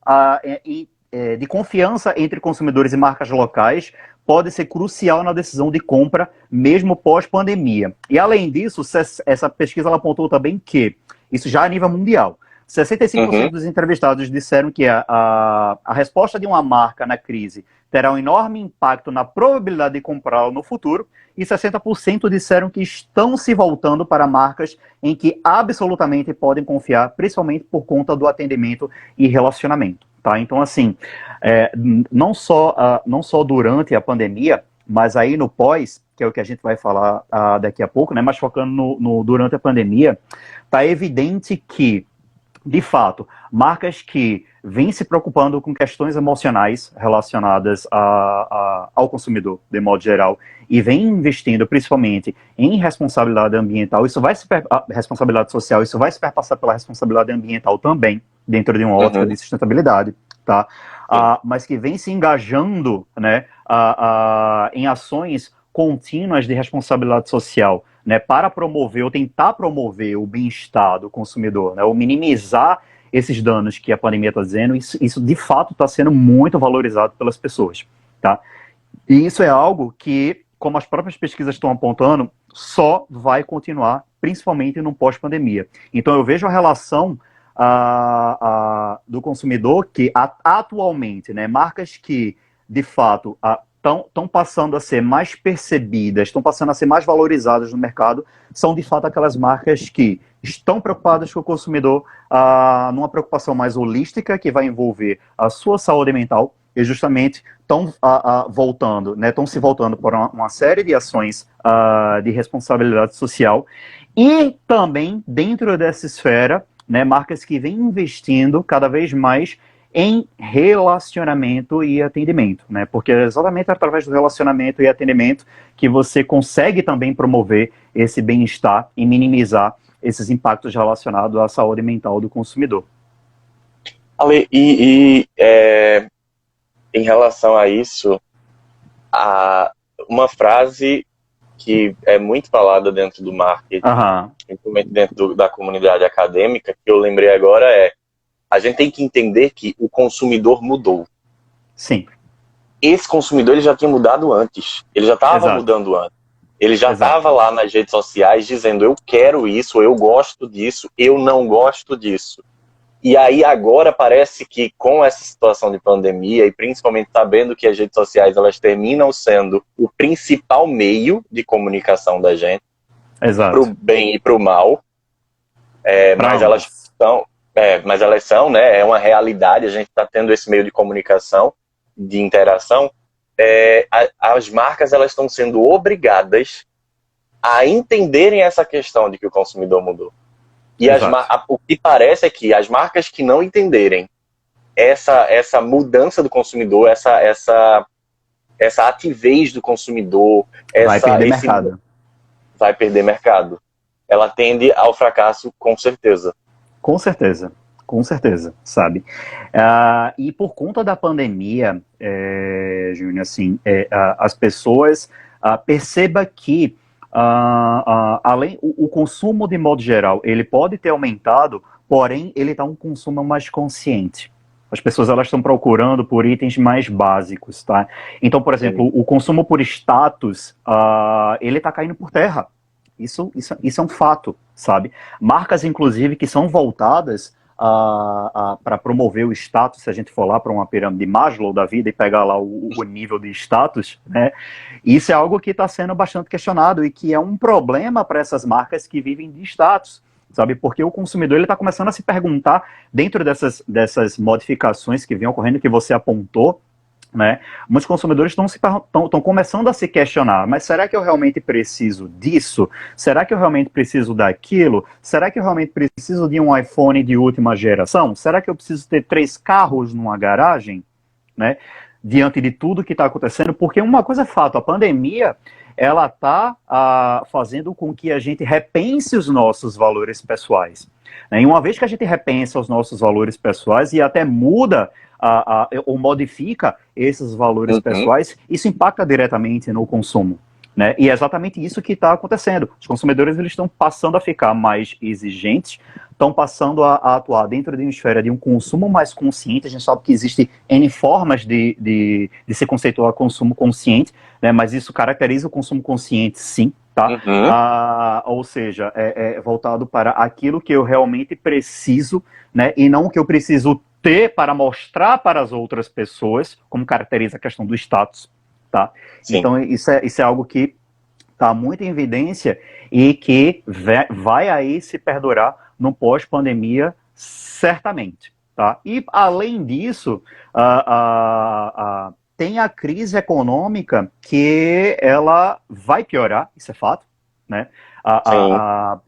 de confiança entre consumidores e marcas locais pode ser crucial na decisão de compra, mesmo pós-pandemia. E, além disso, essa pesquisa ela apontou também que, isso já a nível mundial, 65% dos entrevistados disseram que a resposta de uma marca na crise terá um enorme impacto na probabilidade de comprá-la no futuro, e 60% disseram que estão se voltando para marcas em que absolutamente podem confiar, principalmente por conta do atendimento e relacionamento. Tá? Então, assim, não só durante a pandemia, mas aí no pós, que é o que a gente vai falar daqui a pouco, né, mas focando no durante a pandemia, está evidente que, de fato, marcas que vêm se preocupando com questões emocionais relacionadas ao consumidor, de modo geral, e vêm investindo principalmente em responsabilidade ambiental, responsabilidade social, isso vai se perpassar pela responsabilidade ambiental também, dentro de uma ótica de sustentabilidade, tá? Mas que vem se engajando, né, em ações contínuas de responsabilidade social, né, para promover ou tentar promover o bem-estar do consumidor, né, ou minimizar esses danos que a pandemia está dizendo, isso de fato está sendo muito valorizado pelas pessoas, tá? E isso é algo que, como as próprias pesquisas estão apontando, só vai continuar, principalmente no pós-pandemia. Então eu vejo a relação do consumidor que atualmente, né, marcas que de fato estão passando a ser mais percebidas, estão passando a ser mais valorizadas no mercado, são de fato aquelas marcas que estão preocupadas com o consumidor, numa preocupação mais holística, que vai envolver a sua saúde mental, e justamente estão voltando, né, estão se voltando para uma série de ações de responsabilidade social, e também dentro dessa esfera, né, marcas que vêm investindo cada vez mais em relacionamento e atendimento, né? Porque é exatamente através do relacionamento e atendimento que você consegue também promover esse bem-estar e minimizar esses impactos relacionados à saúde mental do consumidor. Ale, em relação a isso, uma frase que é muito falada dentro do marketing, principalmente dentro da comunidade acadêmica, que eu lembrei agora a gente tem que entender que o consumidor mudou. Sim. Esse consumidor ele já tinha mudado antes. Ele já estava mudando antes. Ele já Exato. estava lá nas redes sociais dizendo, eu quero isso, eu gosto disso, eu não gosto disso. E aí agora parece que com essa situação de pandemia, e principalmente sabendo que as redes sociais elas terminam sendo o principal meio de comunicação da gente, para o Exato. bem e para o mal, Para ambos. mas elas são, né, é uma realidade, a gente está tendo esse meio de comunicação, de interação, as marcas elas estão sendo obrigadas a entenderem essa questão de que o consumidor mudou. E Exato. o que parece é que as marcas que não entenderem essa mudança do consumidor, essa ativez do consumidor, Vai perder mercado. vai perder mercado. Ela tende ao fracasso, com certeza. Com certeza, com certeza, sabe? E por conta da pandemia, Júnior, assim, as pessoas perceba que além o consumo de modo geral, ele pode ter aumentado, porém ele está um consumo mais consciente. As pessoas elas estão procurando por itens mais básicos, tá? Então, por exemplo, o consumo por status, ele está caindo por terra. Isso é um fato, sabe? Marcas, inclusive, que são voltadas para promover o status, se a gente for lá para uma pirâmide de Maslow da vida e pegar lá o nível de status, né? Isso é algo que está sendo bastante questionado e que é um problema para essas marcas que vivem de status, sabe? Porque o consumidor está começando a se perguntar, dentro dessas modificações que vêm ocorrendo, que você apontou, né? Muitos consumidores estão começando a se questionar, mas será que eu realmente preciso disso? Será que eu realmente preciso daquilo? Será que eu realmente preciso de um iPhone de última geração? Será que eu preciso ter 3 carros numa garagem? Né? Diante de tudo que está acontecendo, porque uma coisa é fato, a pandemia ela está fazendo com que a gente repense os nossos valores pessoais. Né? E uma vez que a gente repensa os nossos valores pessoais e até muda ou modifica esses valores pessoais, isso impacta diretamente no consumo. Né? E é exatamente isso que está acontecendo. Os consumidores eles estão passando a ficar mais exigentes, estão passando a atuar dentro de uma esfera de um consumo mais consciente. A gente sabe que existe N formas de se conceituar consumo consciente, né? Mas isso caracteriza o consumo consciente, sim. Tá? Ou seja, é voltado para aquilo que eu realmente preciso, né? E não o que eu preciso ter para mostrar para as outras pessoas, como caracteriza a questão do status. Tá? Então, isso é algo que está muito em evidência e que vai aí se perdurar no pós-pandemia, certamente. Tá? E, além disso, tem a crise econômica que ela vai piorar, isso é fato, né?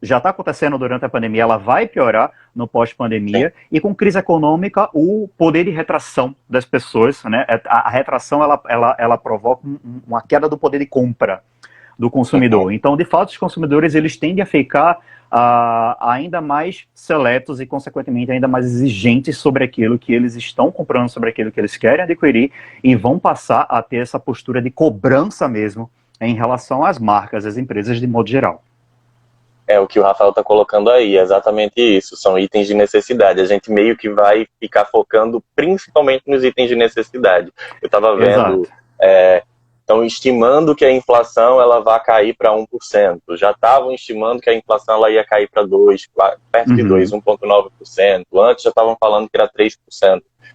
Já está acontecendo durante a pandemia, ela vai piorar no pós-pandemia, e com crise econômica, o poder de retração das pessoas, né? A retração, ela provoca uma queda do poder de compra do consumidor. Então, de fato, os consumidores, eles tendem a ficar ainda mais seletos e, consequentemente, ainda mais exigentes sobre aquilo que eles estão comprando, sobre aquilo que eles querem adquirir, e vão passar a ter essa postura de cobrança mesmo em relação às marcas, às empresas de modo geral. É o que o Rafael está colocando aí, é exatamente isso, são itens de necessidade, a gente meio que vai ficar focando principalmente nos itens de necessidade. Eu estava vendo, estão estimando que a inflação ela vai cair para 1%, já estavam estimando que a inflação ela ia cair para 2%, perto de 2%, 1,9%, antes já estavam falando que era 3%,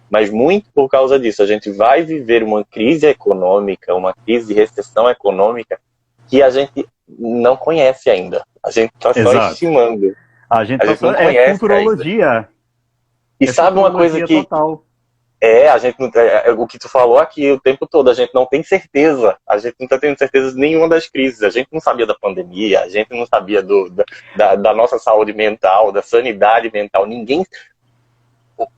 mas muito por causa disso, a gente vai viver uma crise econômica, uma crise de recessão econômica que a gente não conhece ainda. A gente está só estimando. A gente não conhece futurologia. Ainda. E sabe uma coisa que... Total. A gente não, o que tu falou aqui o tempo todo, a gente não tem certeza. A gente não está tendo certeza de nenhuma das crises. A gente não sabia da pandemia, a gente não sabia da nossa saúde mental, da sanidade mental. Ninguém...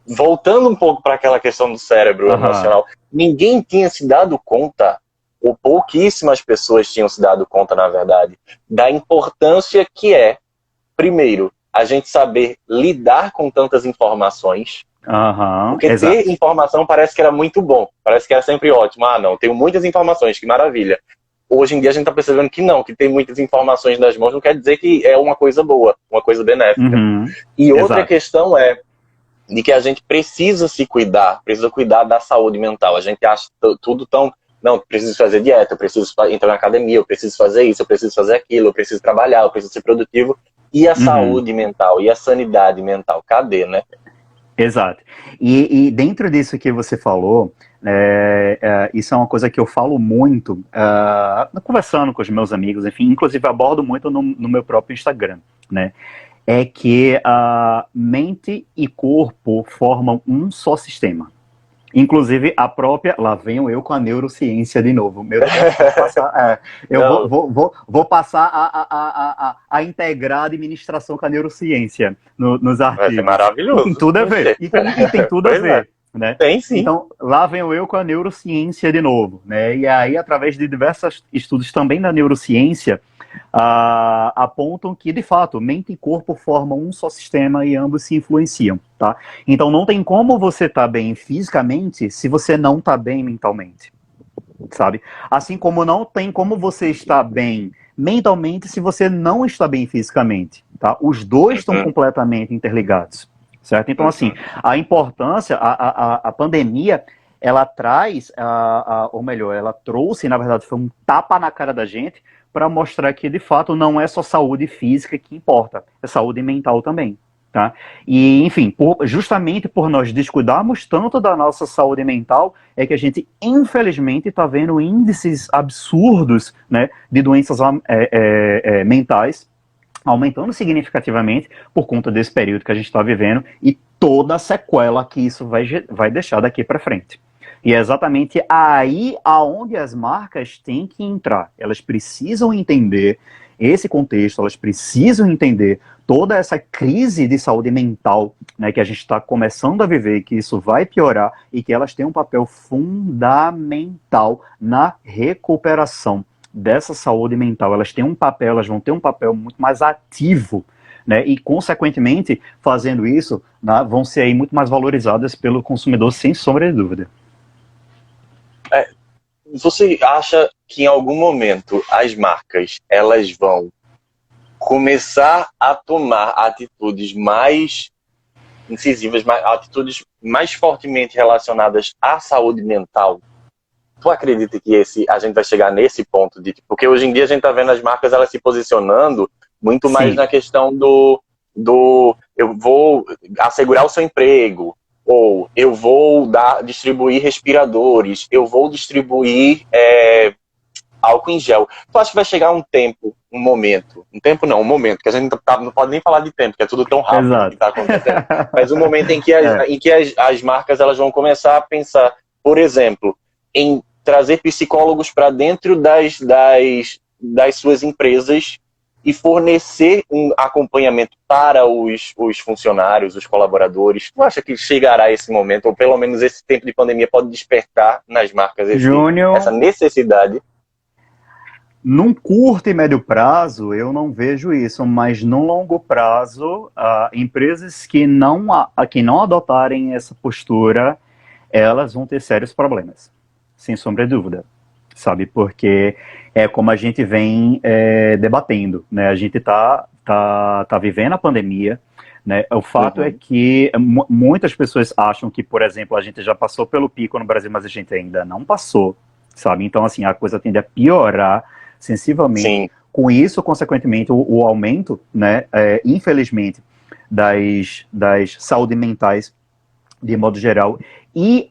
Voltando um pouco para aquela questão do cérebro emocional, ninguém tinha se dado conta, ou pouquíssimas pessoas tinham se dado conta, na verdade, da importância que é, primeiro, a gente saber lidar com tantas informações, porque ter informação parece que era muito bom, parece que era sempre ótimo. Não, tenho muitas informações, que maravilha. Hoje em dia a gente está percebendo que não, que ter muitas informações nas mãos não quer dizer que é uma coisa boa, uma coisa benéfica. E outra questão é de que a gente precisa se cuidar, precisa cuidar da saúde mental. A gente acha tudo tão Não, eu preciso fazer dieta, eu preciso entrar na academia, eu preciso fazer isso, eu preciso fazer aquilo, eu preciso trabalhar, eu preciso ser produtivo. E a saúde mental, e a sanidade mental, cadê, né? Exato. E dentro disso que você falou, isso é uma coisa que eu falo muito, conversando com os meus amigos, enfim, inclusive abordo muito no meu próprio Instagram, né? É que mente e corpo formam um só sistema. Inclusive, a própria. Lá venho eu com a neurociência de novo. Meu Deus, vou passar, Não, vou passar a integrar a administração com a neurociência nos vai ser artigos. E tem maravilhoso. tudo a ver. Oxê. E tem tudo a Pois é, ver. Né? tem sim. Então, lá venho eu com a neurociência de novo. Né? E aí, através de diversos estudos também da neurociência, apontam que, de fato, mente e corpo formam um só sistema e ambos se influenciam, tá? Então não tem como você estar bem fisicamente se você não está bem mentalmente, sabe? Assim como não tem como você estar bem mentalmente se você não está bem fisicamente, tá? Os dois estão completamente interligados, certo? Então, assim, a importância, a pandemia, ela traz, ou melhor, ela trouxe, na verdade, foi um tapa na cara da gente para mostrar que, de fato, não é só saúde física que importa, é saúde mental também. Tá? E, enfim, justamente por nós descuidarmos tanto da nossa saúde mental, é que a gente, infelizmente, está vendo índices absurdos, né, de doenças mentais aumentando significativamente por conta desse período que a gente está vivendo e toda a sequela que isso vai deixar daqui para frente. E é exatamente aí aonde as marcas têm que entrar. Elas precisam entender esse contexto, elas precisam entender toda essa crise de saúde mental, né, que a gente está começando a viver, que isso vai piorar e que elas têm um papel fundamental na recuperação dessa saúde mental. Elas têm um papel, elas vão ter um papel muito mais ativo, né, e, consequentemente, fazendo isso, né, vão ser aí muito mais valorizadas pelo consumidor, sem sombra de dúvida. Você acha que em algum momento as marcas elas vão começar a tomar atitudes mais incisivas, atitudes mais fortemente relacionadas à saúde mental? Tu acredita que a gente vai chegar nesse ponto de... Porque hoje em dia a gente está vendo as marcas elas se posicionando muito mais Sim. na questão do eu vou assegurar o seu emprego, ou eu vou distribuir respiradores, eu vou distribuir álcool em gel. Tu acha que vai chegar um momento, que a gente não pode nem falar de tempo, que é tudo tão rápido. Exato. Que está acontecendo, mas um momento em que, as marcas elas vão começar a pensar, por exemplo, em trazer psicólogos para dentro das suas empresas e fornecer um acompanhamento para os funcionários, os colaboradores. Tu acha que chegará esse momento, ou pelo menos esse tempo de pandemia pode despertar nas marcas essa necessidade? Num curto e médio prazo, eu não vejo isso, mas num longo prazo, empresas que não adotarem essa postura, elas vão ter sérios problemas, sem sombra de dúvida, sabe? Porque é como a gente vem debatendo, né? A gente tá vivendo a pandemia, né? O fato é que muitas pessoas acham que, por exemplo, a gente já passou pelo pico no Brasil, mas a gente ainda não passou, sabe? Então, assim, a coisa tende a piorar sensivelmente. Sim. Com isso, consequentemente, o aumento, né, infelizmente, das saúde mentais de modo geral, e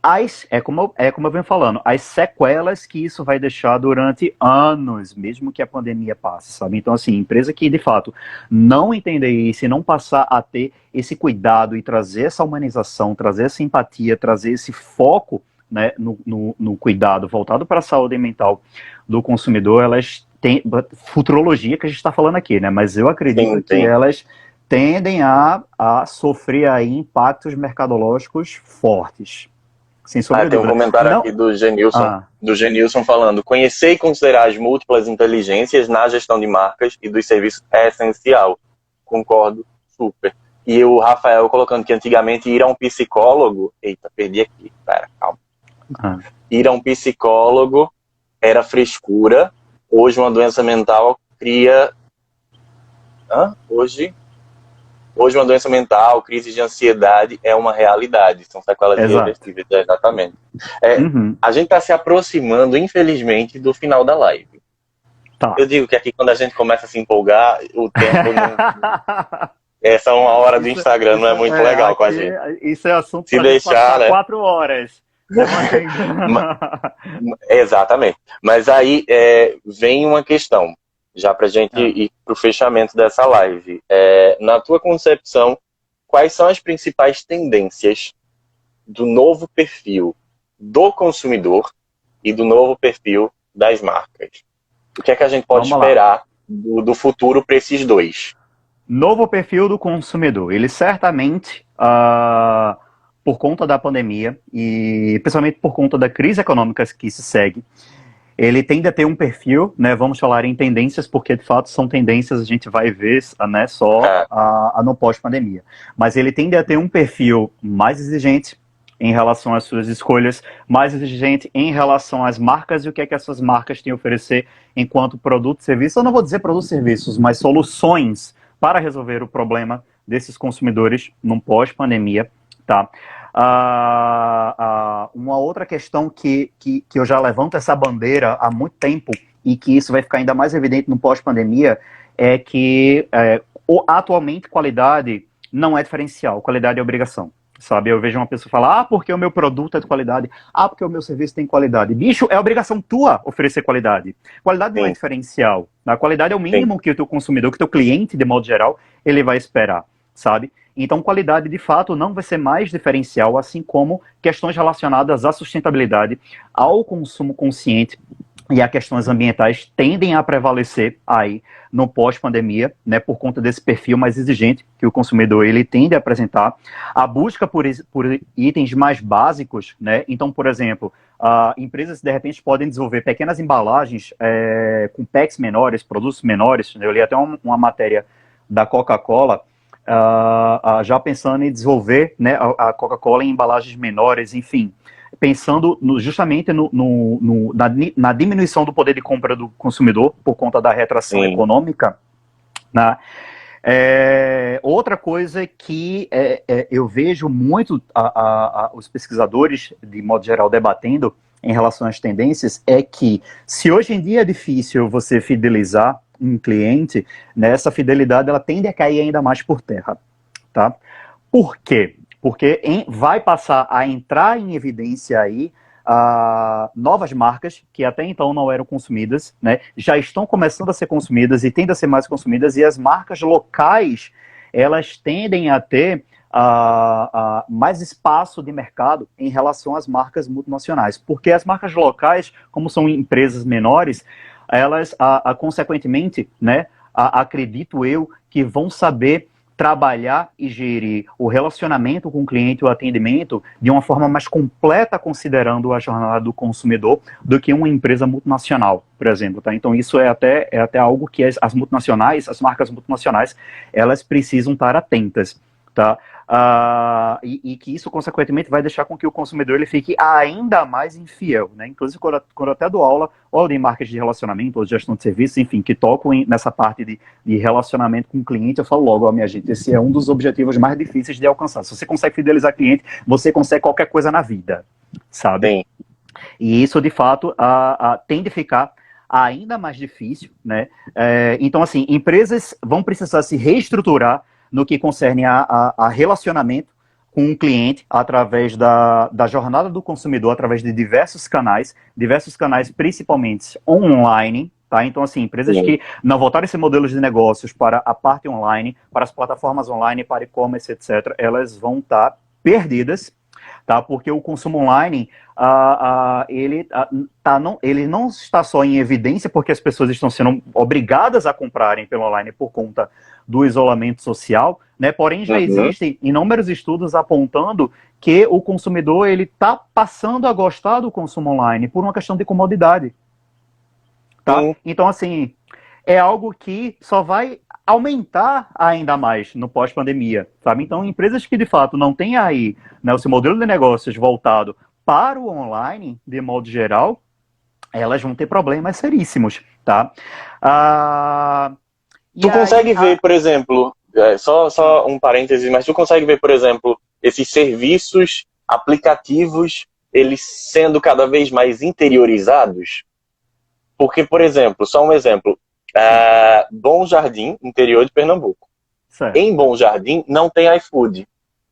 como eu venho falando, as sequelas que isso vai deixar durante anos, mesmo que a pandemia passe, sabe? Então, assim, empresa que, de fato, não entender isso e não passar a ter esse cuidado e trazer essa humanização, trazer essa empatia, trazer esse foco, né, no cuidado voltado para a saúde mental do consumidor, elas têm futurologia que a gente está falando aqui, né? Mas eu acredito que elas tendem a sofrer aí impactos mercadológicos fortes. Sem sombra de Tem um dúvida. comentário aqui do Genilson falando: conhecer e considerar as múltiplas inteligências na gestão de marcas e dos serviços é essencial. Concordo, super. E o Rafael colocando que antigamente ir a um psicólogo... Eita, perdi aqui. Pera, calma. Ir a um psicólogo era frescura. Hoje uma doença mental cria... Hoje Hoje uma doença mental, crise de ansiedade é uma realidade, são sequelas Exato. irreversíveis, exatamente. Uhum. A gente está se aproximando, infelizmente, do final da live. Tá. Eu digo que aqui quando a gente começa a se empolgar, o tempo não... Essa 1 hora do Isso, Instagram não é muito legal com a aqui, gente. isso é assunto Se para a gente deixar, passar né? 4 horas debatendo. Exatamente. Mas aí vem uma questão, já para a gente Ah, ir para o fechamento dessa live. Na tua concepção, quais são as principais tendências do novo perfil do consumidor e do novo perfil das marcas? O que é que a gente pode vamos lá. esperar do futuro para esses dois? Novo perfil do consumidor. Ele certamente, por conta da pandemia e principalmente por conta da crise econômica que se segue, ele tende a ter um perfil, né, vamos falar em tendências, porque de fato são tendências, a gente vai ver, né, só É, no pós-pandemia. Mas ele tende a ter um perfil mais exigente em relação às suas escolhas, mais exigente em relação às marcas e o que é que essas marcas têm a oferecer enquanto produto e serviço. Eu não vou dizer produtos e serviços, mas soluções para resolver o problema desses consumidores num pós-pandemia, tá? Uma outra questão que eu já levanto essa bandeira há muito tempo e que isso vai ficar ainda mais evidente no pós-pandemia é que atualmente qualidade não é diferencial, qualidade é obrigação. Sabe, eu vejo uma pessoa falar, porque o meu produto é de qualidade, porque o meu serviço tem qualidade. Bicho, é obrigação tua oferecer qualidade. Qualidade não é sim, diferencial. A qualidade é o sim. mínimo que o teu consumidor, que o teu cliente, de modo geral, ele vai esperar, sabe? Então, qualidade, de fato, não vai ser mais diferencial, assim como questões relacionadas à sustentabilidade, ao consumo consciente e a questões ambientais tendem a prevalecer aí no pós-pandemia, né, por conta desse perfil mais exigente que o consumidor ele tende a apresentar, a busca por itens mais básicos, né, então, por exemplo, empresas de repente podem desenvolver pequenas embalagens com packs menores, produtos menores, né, eu li até uma matéria da Coca-Cola, já pensando em desenvolver, né, a Coca-Cola em embalagens menores, enfim, pensando justamente na diminuição do poder de compra do consumidor por conta da retração Sim. econômica, né? Outra coisa que eu vejo muito os pesquisadores, de modo geral, debatendo em relação às tendências é que se hoje em dia é difícil você fidelizar um cliente, né, essa fidelidade ela tende a cair ainda mais por terra, tá? Por quê? Porque vai passar a entrar em evidência aí novas marcas que até então não eram consumidas, né? Já estão começando a ser consumidas e tendem a ser mais consumidas, e as marcas locais elas tendem a ter mais espaço de mercado em relação às marcas multinacionais, porque as marcas locais, como são empresas menores, elas, consequentemente, né, acredito eu, que vão saber trabalhar e gerir o relacionamento com o cliente, o atendimento, de uma forma mais completa, considerando a jornada do consumidor, do que uma empresa multinacional, por exemplo. Tá? Então, isso é até algo que as multinacionais, as marcas multinacionais, elas precisam estar atentas. Tá? E que isso, consequentemente, vai deixar com que o consumidor ele fique ainda mais infiel. Né? Inclusive, quando eu até dou aula, ou em marketing de relacionamento, ou de gestão de serviços, enfim, que tocam nessa parte de relacionamento com o cliente, eu falo logo, minha gente, esse é um dos objetivos mais difíceis de alcançar. Se você consegue fidelizar cliente, você consegue qualquer coisa na vida, sabe? Sim. E isso, de fato, tende a ficar ainda mais difícil, né? Então, assim, empresas vão precisar se reestruturar no que concerne a relacionamento com o cliente através da jornada do consumidor, através de diversos canais principalmente online, tá? Então, assim, empresas que não voltarem esse modelo de negócios para a parte online, para as plataformas online, para e-commerce, etc., elas vão estar perdidas, tá? Porque o consumo online, ele não está só em evidência porque as pessoas estão sendo obrigadas a comprarem pelo online por conta do isolamento social, né? Porém, já existem inúmeros estudos apontando que o consumidor ele está passando a gostar do consumo online por uma questão de comodidade, tá? Então, assim, é algo que só vai aumentar ainda mais no pós-pandemia, sabe? Então, empresas que de fato não têm aí, né, o seu modelo de negócios voltado para o online, de modo geral, elas vão ter problemas seríssimos, tá? Tu consegue ver, por exemplo, só um parêntese, mas tu consegue ver, por exemplo, esses serviços, aplicativos, eles sendo cada vez mais interiorizados? Porque, por exemplo, só um exemplo, Sim, Bom Jardim, interior de Pernambuco. certo. Em Bom Jardim não tem iFood,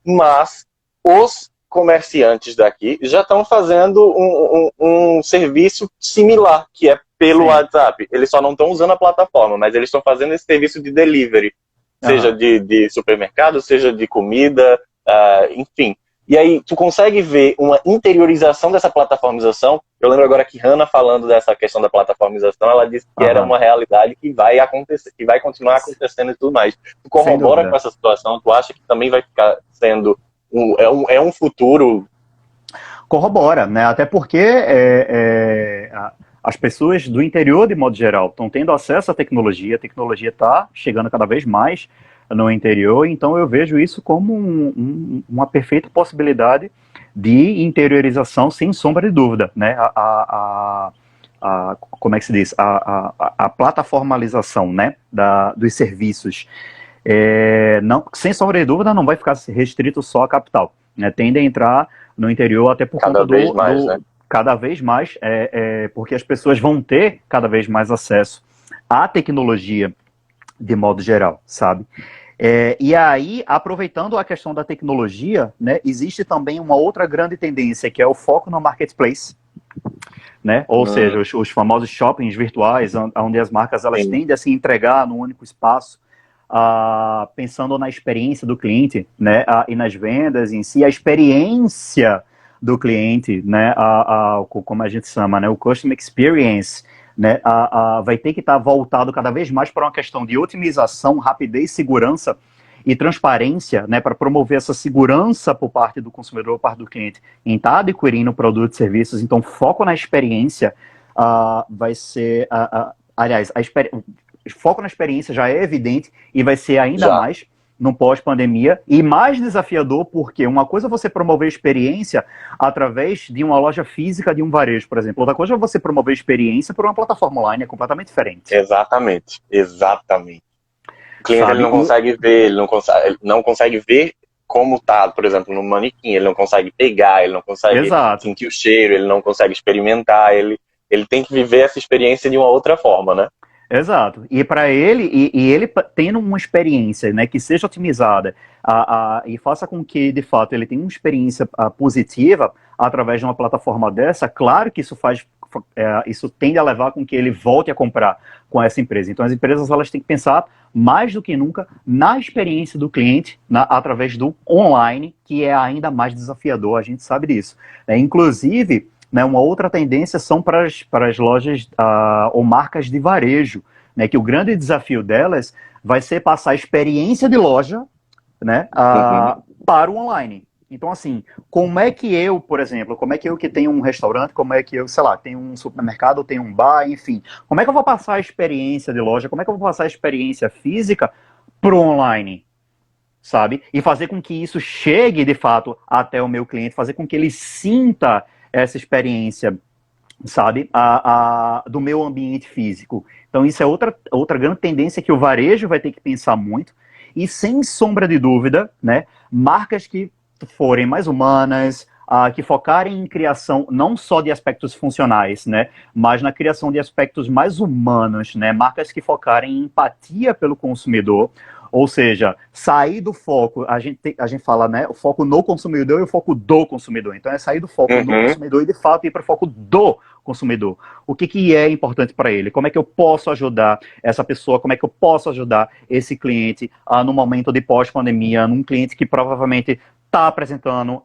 mas os comerciantes daqui já estão fazendo um serviço similar, que é pelo Sim. WhatsApp. Eles só não estão usando a plataforma, mas eles estão fazendo esse serviço de delivery, seja Aham. de supermercado, seja de comida, enfim. E aí tu consegue ver uma interiorização dessa plataformização. Eu lembro agora que Hannah, falando dessa questão da plataformização, ela disse que era Aham. uma realidade que vai acontecer, que vai continuar acontecendo e tudo mais. Tu Sem corrobora com dúvida. essa situação? Tu acha que também vai ficar sendo um futuro? Corrobora, né? Até porque as pessoas do interior, de modo geral, estão tendo acesso à tecnologia, a tecnologia está chegando cada vez mais no interior, então eu vejo isso como uma perfeita possibilidade de interiorização, sem sombra de dúvida, né? Como é que se diz? A plataformalização, né? Dos serviços. Não, sem sombra de dúvida, não vai ficar restrito só à capital, né? Tende a entrar no interior até por Cada conta vez mais, né? cada vez mais, porque as pessoas vão ter cada vez mais acesso à tecnologia de modo geral, sabe? E aí, aproveitando a questão da tecnologia, né, existe também uma outra grande tendência, que é o foco no marketplace, né? Ou seja, os famosos shoppings virtuais, onde as marcas elas Sim. tendem a se entregar num único espaço, pensando na experiência do cliente, né, e nas vendas em si, a experiência do cliente, né, como a gente chama, né, o customer experience, né, vai ter que estar voltado cada vez mais para uma questão de otimização, rapidez, segurança e transparência, né, para promover essa segurança por parte do consumidor, por parte do cliente, em estar adquirindo produtos e serviços. Então, foco na experiência vai ser, aliás, foco na experiência já é evidente e vai ser ainda Já. mais no pós-pandemia e mais desafiador porque uma coisa é você promover experiência através de uma loja física de um varejo, por exemplo. Outra coisa é você promover experiência por uma plataforma online, é completamente diferente. Exatamente. Exatamente. O cliente ele Sabe? não consegue ver, ele não consegue ver como tá, por exemplo, no manequim, ele não consegue pegar, ele não consegue Exato. sentir o cheiro, ele não consegue experimentar, ele tem que viver essa experiência de uma outra forma, né? Exato. E para ele, e ele tendo uma experiência, né, que seja otimizada e faça com que, de fato, ele tenha uma experiência positiva através de uma plataforma dessa, claro que isso tende a levar com que ele volte a comprar com essa empresa. Então, as empresas elas têm que pensar mais do que nunca na experiência do cliente através do online, que é ainda mais desafiador, a gente sabe disso. Inclusive, né, uma outra tendência são para as lojas ou marcas de varejo, né, que o grande desafio delas vai ser passar a experiência de loja, né, Uhum. para o online. Então, assim, como é que eu, por exemplo, como é que eu que tenho um restaurante, como é que eu, sei lá, tenho um supermercado, tenho um bar, enfim, como é que eu vou passar a experiência de loja, como é que eu vou passar a experiência física para o online? Sabe? E fazer com que isso chegue, de fato, até o meu cliente, fazer com que ele sinta essa experiência, sabe, do meu ambiente físico. Então, isso é outra grande tendência que o varejo vai ter que pensar muito. E, sem sombra de dúvida, né, marcas que forem mais humanas, que focarem em criação não só de aspectos funcionais, né, mas na criação de aspectos mais humanos, né, marcas que focarem em empatia pelo consumidor, ou seja, sair do foco, a gente fala, né, o foco no consumidor e o foco do consumidor. Então é sair do foco no Uhum. consumidor e de fato ir para o foco do consumidor. O que é importante para ele? Como é que eu posso ajudar essa pessoa? Como é que eu posso ajudar esse cliente no momento de pós-pandemia, num cliente que provavelmente está apresentando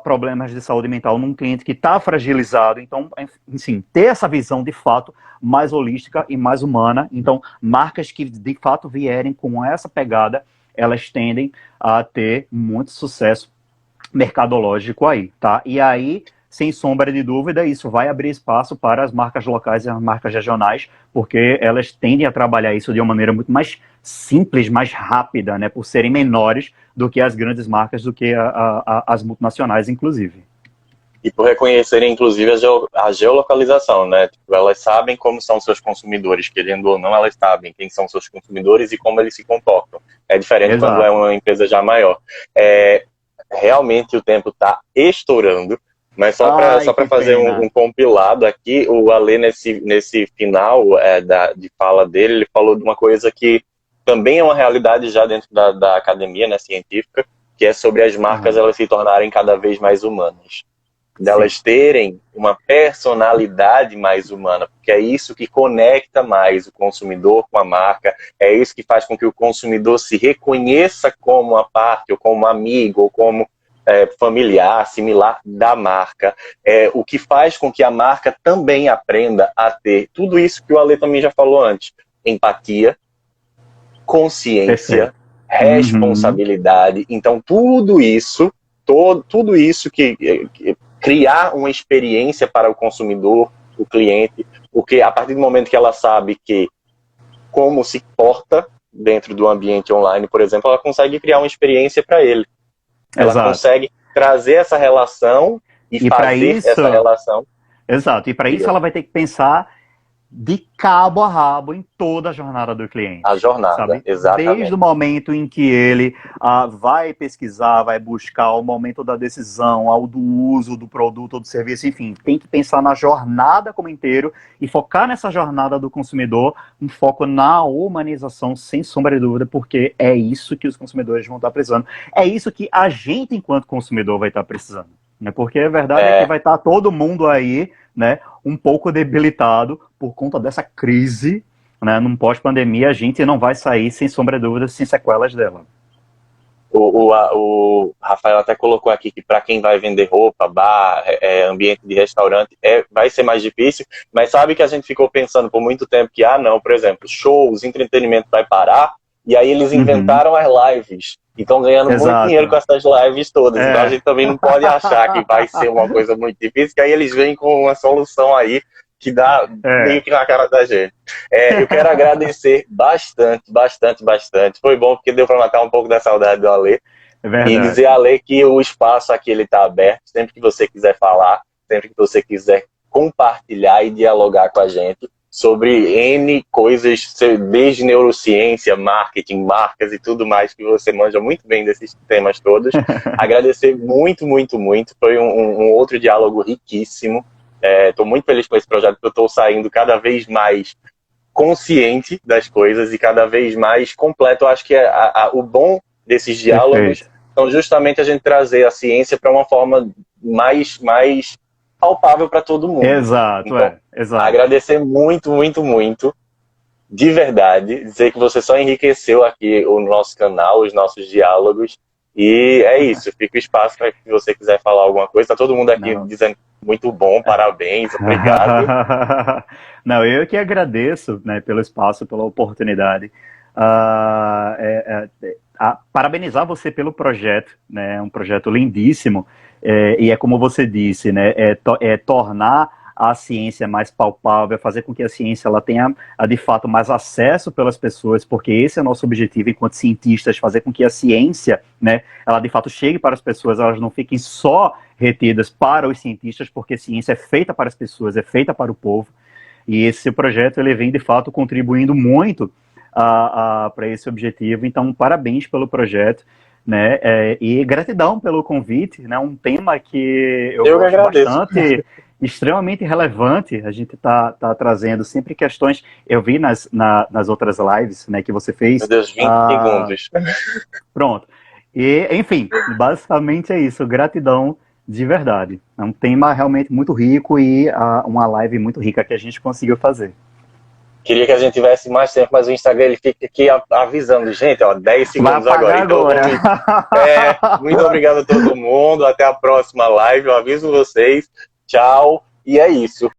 problemas de saúde mental, num cliente que está fragilizado. Então, enfim, ter essa visão de fato mais holística e mais humana. Então, marcas que de fato vierem com essa pegada, elas tendem a ter muito sucesso mercadológico aí, tá? E aí, sem sombra de dúvida, isso vai abrir espaço para as marcas locais e as marcas regionais, porque elas tendem a trabalhar isso de uma maneira muito mais simples, mais rápida, né? Por serem menores do que as grandes marcas, do que as multinacionais, inclusive. E por reconhecerem, inclusive, a geolocalização, né? Tipo, elas sabem como são seus consumidores, querendo ou não, elas sabem quem são seus consumidores e como eles se comportam. É diferente quando é uma empresa já maior. Realmente o tempo está estourando, mas só para fazer um compilado aqui, o Ale, nesse final de fala dele, ele falou de uma coisa que também é uma realidade já dentro da academia, né, científica, que é sobre as marcas elas se tornarem cada vez mais humanas. Delas terem uma personalidade mais humana, porque é isso que conecta mais o consumidor com a marca, é isso que faz com que o consumidor se reconheça como uma parte, ou como amigo, ou como familiar, similar da marca, o que faz com que a marca também aprenda a ter tudo isso que o Ale também já falou antes: empatia, consciência, responsabilidade. Então tudo isso que criar uma experiência para o consumidor, o cliente, porque a partir do momento que ela sabe que como se porta dentro do ambiente online, por exemplo, ela consegue criar uma experiência para ele. Ela consegue trazer essa relação e fazer essa relação. Exato, e para isso ela vai ter que pensar de cabo a rabo em toda a jornada do cliente. A jornada, sabe? exatamente. Desde o momento em que ele vai pesquisar, vai buscar o momento da decisão, ao do uso do produto ou do serviço, enfim, tem que pensar na jornada como inteiro e focar nessa jornada do consumidor, um foco na humanização, sem sombra de dúvida, porque é isso que os consumidores vão estar precisando. É isso que a gente, enquanto consumidor, vai estar precisando. Né? Porque a verdade é que vai estar todo mundo aí, né, um pouco debilitado por conta dessa crise, né, num pós-pandemia. A gente não vai sair, sem sombra de dúvida, sem sequelas dela. O Rafael até colocou aqui que para quem vai vender roupa, bar, ambiente de restaurante, vai ser mais difícil, mas sabe que a gente ficou pensando por muito tempo que, não, por exemplo, shows, entretenimento vai parar, e aí eles inventaram as lives. E estão ganhando muito dinheiro com essas lives todas. Então a gente também não pode achar que vai ser uma coisa muito difícil, que aí eles vêm com uma solução aí que dá meio que na cara da gente. Eu quero agradecer bastante. Foi bom porque deu para matar um pouco da saudade do Ale. E dizer, Ale, que o espaço aqui está aberto, sempre que você quiser falar, sempre que você quiser compartilhar e dialogar com a gente sobre N coisas, desde neurociência, marketing, marcas e tudo mais, que você manja muito bem desses temas todos. Agradecer muito. Foi um outro diálogo riquíssimo. Estou muito feliz com esse projeto, porque eu estou saindo cada vez mais consciente das coisas e cada vez mais completo. Eu acho que o bom desses diálogos são justamente a gente trazer a ciência para uma forma mais palpável para todo mundo. Exato, então, exato. Agradecer muito, de verdade, dizer que você só enriqueceu aqui o nosso canal, os nossos diálogos, e é isso, fica o espaço para que você quiser falar alguma coisa. Tá todo mundo aqui dizendo muito bom, parabéns, obrigado. Não, eu que agradeço, né, pelo espaço, pela oportunidade. Parabenizar você pelo projeto, né, é um projeto lindíssimo. E é como você disse, né, tornar a ciência mais palpável, fazer com que a ciência ela tenha, de fato, mais acesso pelas pessoas, porque esse é o nosso objetivo enquanto cientistas, fazer com que a ciência, né, ela de fato chegue para as pessoas, elas não fiquem só retidas para os cientistas, porque a ciência é feita para as pessoas, é feita para o povo, e esse projeto ele vem de fato contribuindo muito para esse objetivo. Então, parabéns pelo projeto. Né, e gratidão pelo convite, né, um tema que eu gosto bastante, extremamente relevante. A gente tá trazendo sempre questões, eu vi nas outras lives, né, que você fez. Meu Deus, 20 segundos. Pronto. E, enfim, basicamente é isso, gratidão de verdade. É um tema realmente muito rico e uma live muito rica que a gente conseguiu fazer. Queria que a gente tivesse mais tempo, mas o Instagram ele fica aqui avisando, gente, 10 segundos agora. Então, muito obrigado a todo mundo, até a próxima live, eu aviso vocês, tchau, e é isso.